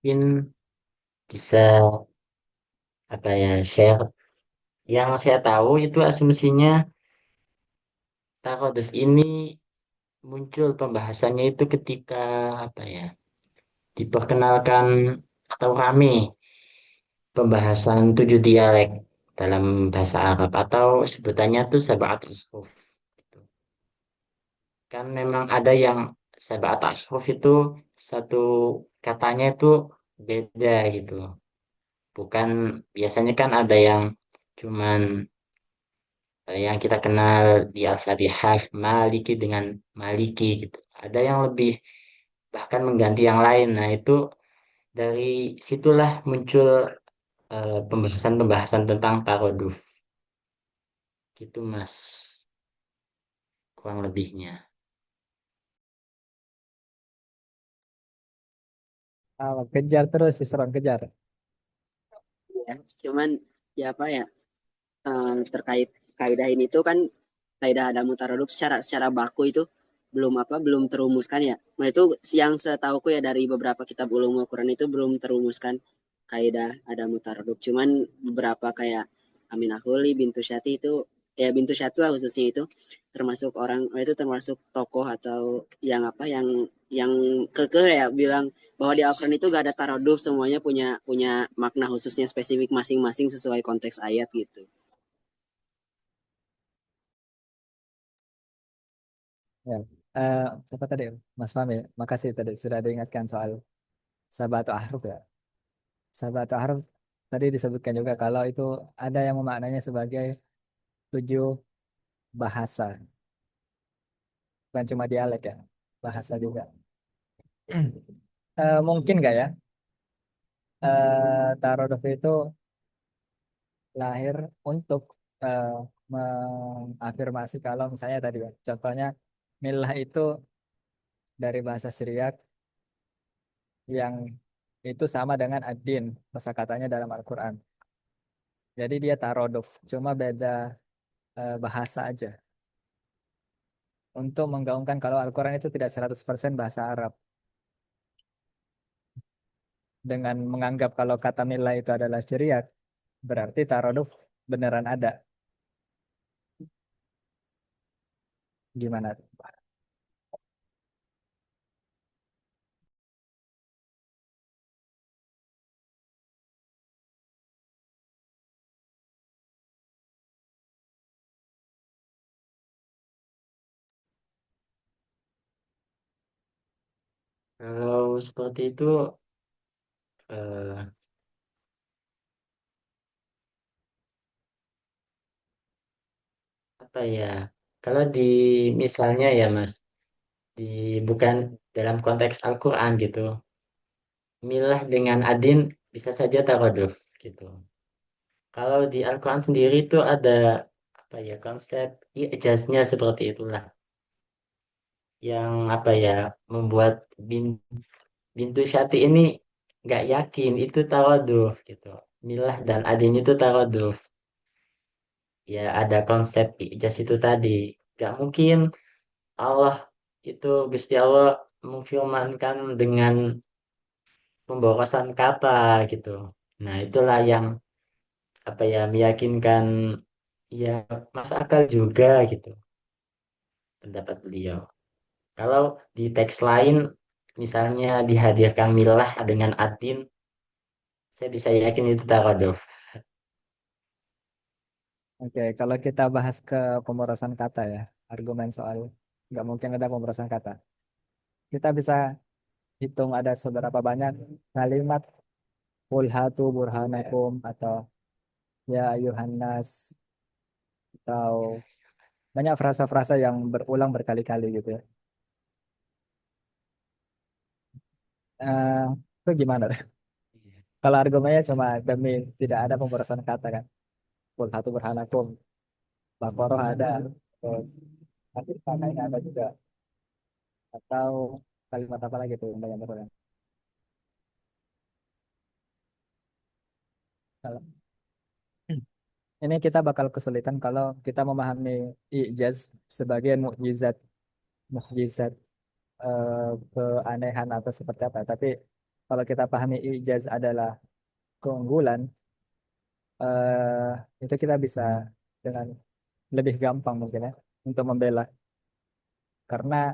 B: Mungkin bisa apa ya share yang saya tahu itu asumsinya takoduf ini muncul pembahasannya itu ketika apa ya diperkenalkan atau rame pembahasan 7 dialek dalam bahasa Arab atau sebutannya tuh sab'at huruf. Gitu. Kan memang ada yang sab'at huruf itu satu katanya itu beda gitu. Bukan biasanya kan ada yang cuman yang kita kenal di Al-Fatihah Maliki dengan Maliki gitu. Ada yang lebih bahkan mengganti yang lain. Nah, itu dari situlah muncul pembahasan-pembahasan tentang taroduf. Gitu, Mas. Kurang lebihnya.
D: Kejar terus si Seron, kejar.
I: Ya, cuman ya apa ya terkait kaidah ini tuh kan kaidah Adamu Taradub secara baku itu belum terumuskan ya. Nah itu yang setauku ya dari beberapa kitab ulumul Quran itu belum terumuskan kaidah Adamu Taradub. Cuman beberapa kayak Aminah Huli, Bintu Syati itu ya Bintu Syati lah khususnya itu termasuk orang itu termasuk tokoh atau yang apa yang kekeh ya bilang bahwa di Al-Quran itu gak ada taraduf, semuanya punya punya makna khususnya spesifik masing-masing sesuai konteks ayat gitu.
D: Ya. Siapa tadi? Mas Fahmi. Makasih tadi sudah diingatkan soal Sabatu Ahruf ya. Sabatu Ahruf tadi disebutkan juga kalau itu ada yang memaknanya sebagai 7 bahasa, bukan cuma dialek ya, bahasa juga. Mungkin nggak ya? Tarodov itu lahir untuk eh, mengafirmasi kalau misalnya tadi ya, contohnya milah itu dari bahasa Syriak yang itu sama dengan ad-din kosakatanya dalam Al-Quran. Jadi dia tarodov, cuma beda bahasa aja. Untuk menggaungkan kalau Al-Quran itu tidak 100% bahasa Arab. Dengan menganggap kalau kata milah itu adalah Syriak, berarti tarodov beneran ada. Gimana?
B: Kalau seperti itu, eh, apa ya? Kalau di misalnya ya, Mas, di bukan dalam konteks Al-Quran gitu. Milah dengan adin bisa saja taroduf gitu. Kalau di Al-Quran sendiri itu ada apa ya konsep ijaznya seperti itulah yang apa ya membuat Bintu Syati ini nggak yakin itu tawaduf gitu. Milah dan Adin itu tawaduf. Ya ada konsep ijaz itu tadi. Nggak mungkin Allah itu Gusti Allah memfirmankan dengan pemborosan kata gitu. Nah itulah yang apa ya meyakinkan ya masuk akal juga gitu pendapat beliau. Kalau di teks lain misalnya dihadirkan milah dengan Adin, saya bisa yakin itu tawaduf.
D: Oke, kalau kita bahas ke pemborosan kata ya, argumen soal nggak mungkin ada pemborosan kata. Kita bisa hitung ada seberapa banyak kalimat qul hatu burhanakum atau ya ayuhan nas atau banyak frasa-frasa yang berulang berkali-kali gitu ya. Eh, itu gimana? Kalau argumennya cuma demi tidak ada pemborosan kata kan. Kul satu burhanakum, Baqarah ada, terus nanti pakainya ada juga, atau kalimat apa lagi tuh yang banyak berulang. Kalau ini kita bakal kesulitan kalau kita memahami ijaz sebagai mukjizat, mukjizat keanehan atau seperti apa. Tapi kalau kita pahami ijaz adalah keunggulan, itu kita bisa dengan lebih gampang mungkin ya untuk membela. Karena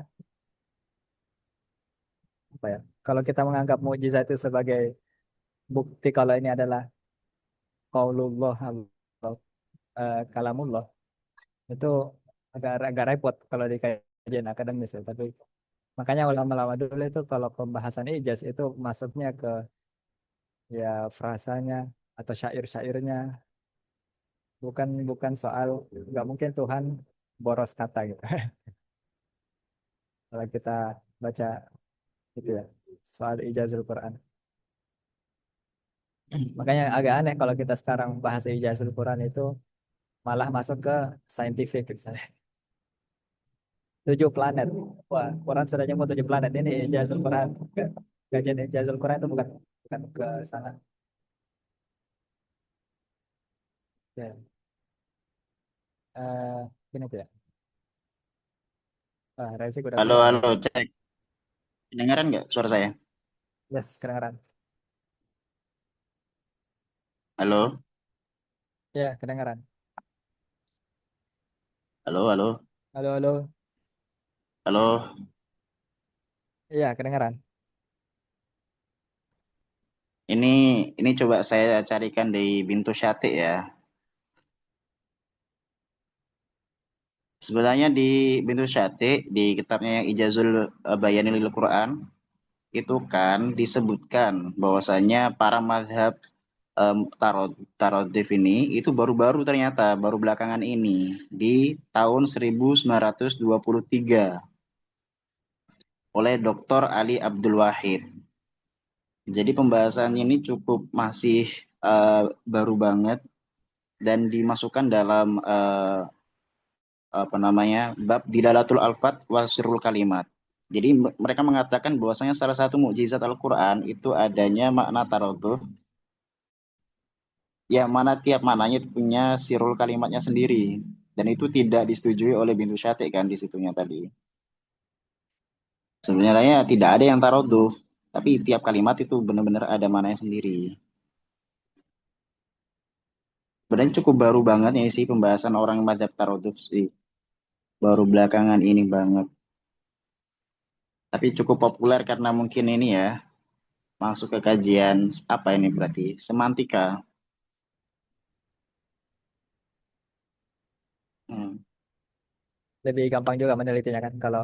D: apa ya? Kalau kita menganggap mukjizat itu sebagai bukti kalau ini adalah qaulullah atau kalamullah, itu agak repot kalau di kajian akademis ya. Tapi makanya ulama-ulama dulu itu kalau pembahasan ijaz itu masuknya ke ya frasanya atau syair-syairnya, bukan bukan soal, nggak mungkin Tuhan boros kata gitu. Kalau kita baca gitu ya soal ijazul Quran. Makanya agak aneh kalau kita sekarang bahas ijazul Quran itu malah masuk ke scientific misalnya. 7 planet. Wah, Quran sudah nyebut 7 planet, ini ijazul Quran. Kajian ijazul Quran itu bukan bukan ke sana. Ya. Gini tuh ya. Rezi udah
C: Halo,
D: keluar
C: halo,
D: Rezi.
C: cek. Dengaran nggak suara saya?
D: Yes, kedengaran.
C: Halo,
D: Ya, kedengaran.
C: halo, halo,
D: Halo, halo.
C: halo.
D: Iya, kedengaran.
C: Ini ini coba saya carikan di Bintu Syati ya. Sebenarnya di Bintu Syati di kitabnya yang Ijazul Bayanil Quran itu kan disebutkan bahwasanya para madhab tarodif ini itu baru-baru ternyata baru belakangan ini di tahun 1923 oleh Dr. Ali Abdul Wahid. Jadi pembahasan ini cukup masih baru banget dan dimasukkan dalam apa namanya bab Dilalatul Alfat Wasirul Kalimat. Jadi mereka mengatakan bahwasanya salah satu mukjizat Al-Quran itu adanya makna taroduf yang mana tiap mananya itu punya sirul kalimatnya sendiri dan itu tidak disetujui oleh Bintu Syati kan di situnya tadi. Sebenarnya tidak ada yang taroduf, tapi tiap kalimat itu benar-benar ada maknanya sendiri. Sebenarnya cukup baru banget ya sih pembahasan orang madhab taroduf sih. Baru belakangan ini banget. Tapi cukup populer karena mungkin ini ya masuk ke kajian apa ini berarti semantika. Hmm.
D: Lebih gampang juga menelitinya kan kalau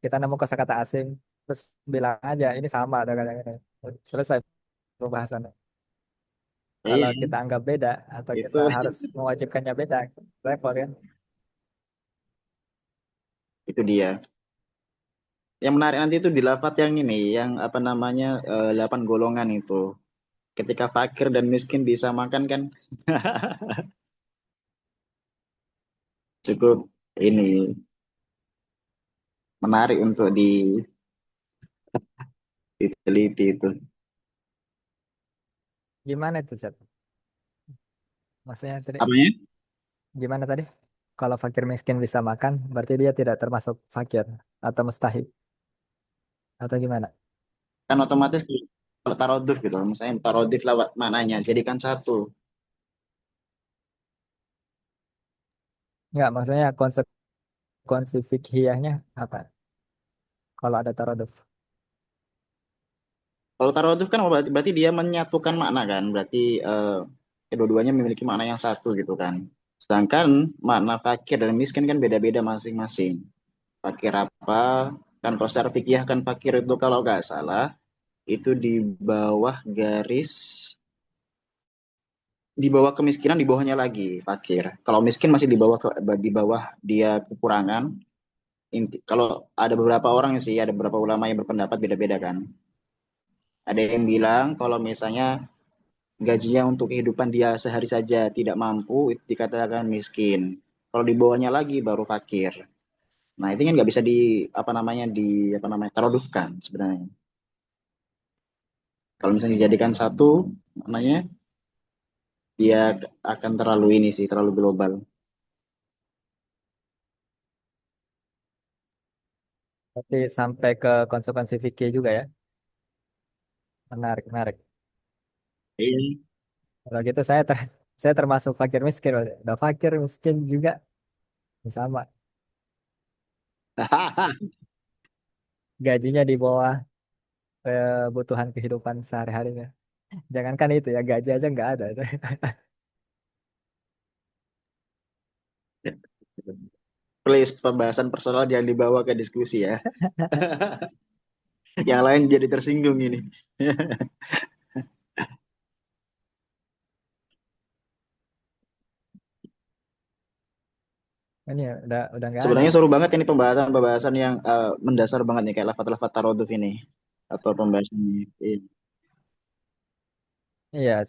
D: kita nemu kosakata asing terus bilang aja ini sama dengan yang ini. Selesai pembahasannya. Kalau
C: Iya,
D: kita anggap beda atau
C: itu
D: kita harus mewajibkannya beda, repot kan?
C: itu dia. Yang menarik nanti itu di lafaz yang ini, yang apa namanya 8 golongan itu. Ketika fakir dan miskin disamakan kan cukup ini menarik untuk diteliti itu.
D: Gimana itu, Zat? Maksudnya tadi,
C: Apa ya?
D: gimana tadi? Kalau fakir miskin bisa makan, berarti dia tidak termasuk fakir atau mustahil atau gimana?
C: Kan otomatis kalau taroduf gitu, misalnya taroduf lewat maknanya, jadikan satu.
D: Enggak, maksudnya konsekuensi fikhiyahnya apa? Kalau ada taraduf.
C: Kalau taroduf kan berarti dia menyatukan makna kan, berarti kedua-duanya memiliki makna yang satu gitu kan. Sedangkan makna fakir dan miskin kan beda-beda masing-masing. Fakir apa? Kan kalau secara fikih kan fakir itu kalau nggak salah itu di bawah garis di bawah kemiskinan, di bawahnya lagi fakir. Kalau miskin masih di bawah dia kekurangan. Kalau ada beberapa orang sih, ada beberapa ulama yang berpendapat beda-beda kan. Ada yang bilang kalau misalnya gajinya untuk kehidupan dia sehari saja tidak mampu, itu dikatakan miskin. Kalau di bawahnya lagi baru fakir. Nah, itu kan nggak bisa tarodufkan sebenarnya. Kalau misalnya dijadikan satu, namanya dia akan terlalu ini sih, terlalu global.
D: Tapi sampai ke konsekuensi fikih juga ya. Menarik, menarik.
C: Iya.
D: Kalau gitu saya termasuk fakir miskin. Berarti. Udah fakir miskin juga sama. Gajinya di bawah kebutuhan kehidupan sehari-harinya. Jangankan itu ya, gaji aja nggak ada.
C: Please, pembahasan personal jangan dibawa ke diskusi ya. Yang lain jadi tersinggung ini.
D: Ini ya, udah nggak ada.
C: Sebenarnya seru banget ini pembahasan-pembahasan yang mendasar banget nih kayak lafaz-lafaz taroduf ini atau pembahasan ini.
D: Iya,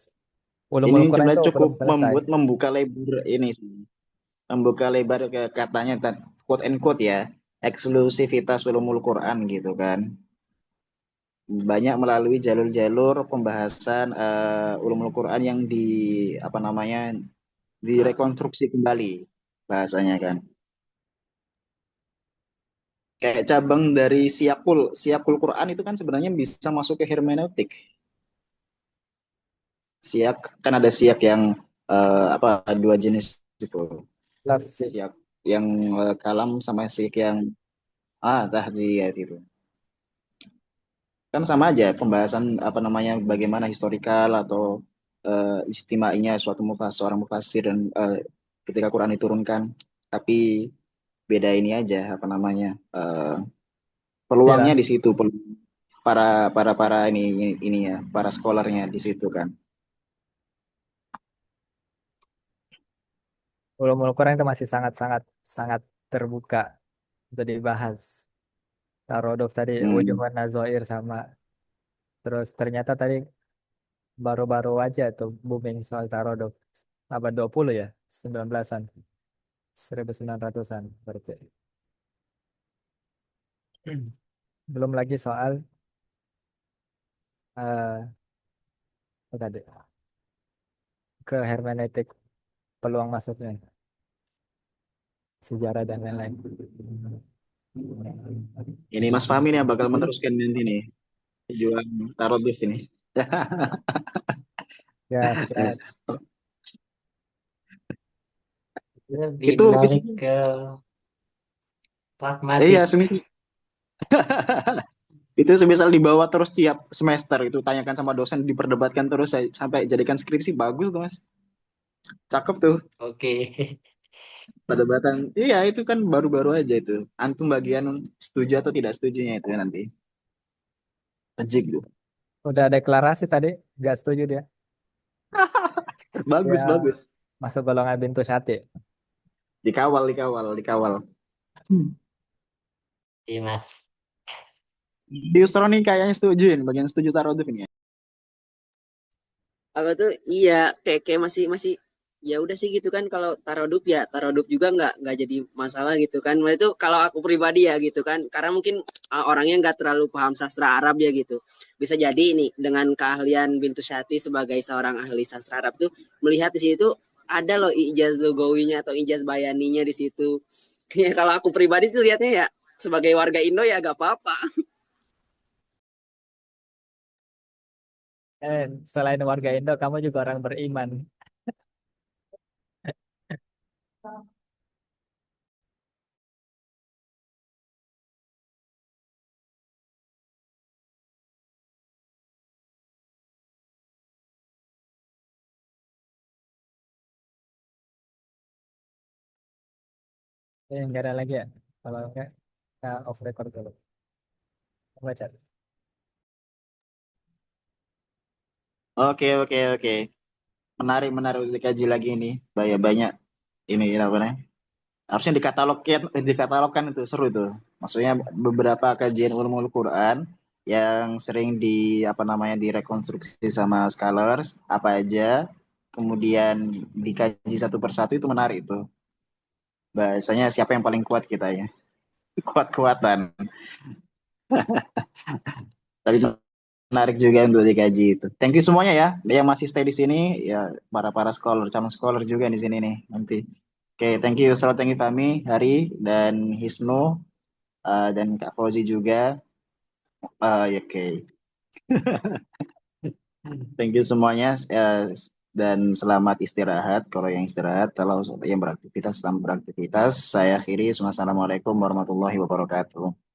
D: ulumul
C: Ini
D: Quran itu
C: sebenarnya
D: belum
C: cukup
D: selesai.
C: membuka lebar ini sih. Membuka lebar ke katanya quote and quote ya, eksklusivitas ulumul Quran gitu kan. Banyak melalui jalur-jalur pembahasan ulumul Quran yang apa namanya direkonstruksi kembali bahasanya kan. Kayak cabang dari siakul Quran itu kan sebenarnya bisa masuk ke hermeneutik. Siak kan ada siak yang apa dua jenis itu.
D: Lafzi.
C: Siak yang kalam sama siak yang tahziyat itu. Kan sama aja pembahasan apa namanya bagaimana historikal atau istimainya seorang mufasir dan ketika Quran diturunkan. Tapi beda ini aja apa namanya peluangnya
D: Iya,
C: di situ para ini ya para scholarnya di situ kan.
D: ulumul Quran itu masih sangat sangat sangat terbuka untuk dibahas. Tarodov tadi
C: Hmm.
D: Ujung Nazoir sama terus ternyata tadi baru-baru aja tuh booming soal Tarodov abad 20 ya, 19-an, 1900-an berarti. Belum lagi soal eh apa tadi ke hermeneutik peluang masuknya sejarah dan lain-lain.
C: Ini Mas Fahmi nih yang bakal meneruskan nanti nih jualan tarot div ini.
D: Ya,
C: Eh,
B: Lebih
C: itu
B: menarik ke
C: iya
B: pragmatik.
C: semisal itu semisal dibawa terus tiap semester itu tanyakan sama dosen diperdebatkan terus sampai jadikan skripsi bagus tuh Mas. Cakep tuh
B: Oke.
C: perdebatan. Iya itu kan baru-baru aja itu. Antum bagian setuju atau tidak setujunya itu nanti. Ajib tuh.
D: udah deklarasi tadi, nggak setuju dia.
C: Bagus
D: Ya
C: bagus.
D: masuk golongan bintu syati.
C: Dikawal dikawal dikawal.
B: Iya, Mas.
C: Di Ustro nih kayaknya setujuin bagian setuju taruh ini ya.
I: Apa tuh iya kayak kayak masih masih ya udah sih gitu kan kalau taroduk ya taroduk juga nggak jadi masalah gitu kan. Nah, itu kalau aku pribadi ya gitu kan karena mungkin orangnya nggak terlalu paham sastra Arab ya gitu. Bisa jadi nih dengan keahlian Bintu Syati sebagai seorang ahli sastra Arab tuh melihat di situ ada loh ijaz lugawinya atau ijaz bayaninya di situ. Ya kalau aku pribadi sih lihatnya ya sebagai warga Indo ya gak apa-apa.
D: Selain warga Indo, kamu juga orang beriman. Nggak ada lagi ya. Kalau enggak, kita off record dulu. Baca.
C: Oke oke oke. menarik untuk dikaji lagi ini. Banyak ini apa namanya? Harusnya dikatalogkan itu seru itu. Maksudnya beberapa kajian ulumul Quran yang sering apa namanya direkonstruksi sama scholars apa aja, kemudian dikaji satu persatu itu menarik itu. Bahasanya siapa yang paling kuat kita ya, kuat-kuatan. Tapi menarik juga untuk dikaji itu. Thank you semuanya ya, yang masih stay di sini ya, para scholar, calon scholar juga di sini nih nanti. Oke, thank you, selamat thank you Fahmi, Hari, dan Hisnu, dan Kak Fauzi juga. Ya, oke, thank you semuanya, dan selamat istirahat. Kalau yang istirahat, kalau yang beraktivitas, selamat beraktivitas. Saya akhiri, Assalamualaikum warahmatullahi wabarakatuh.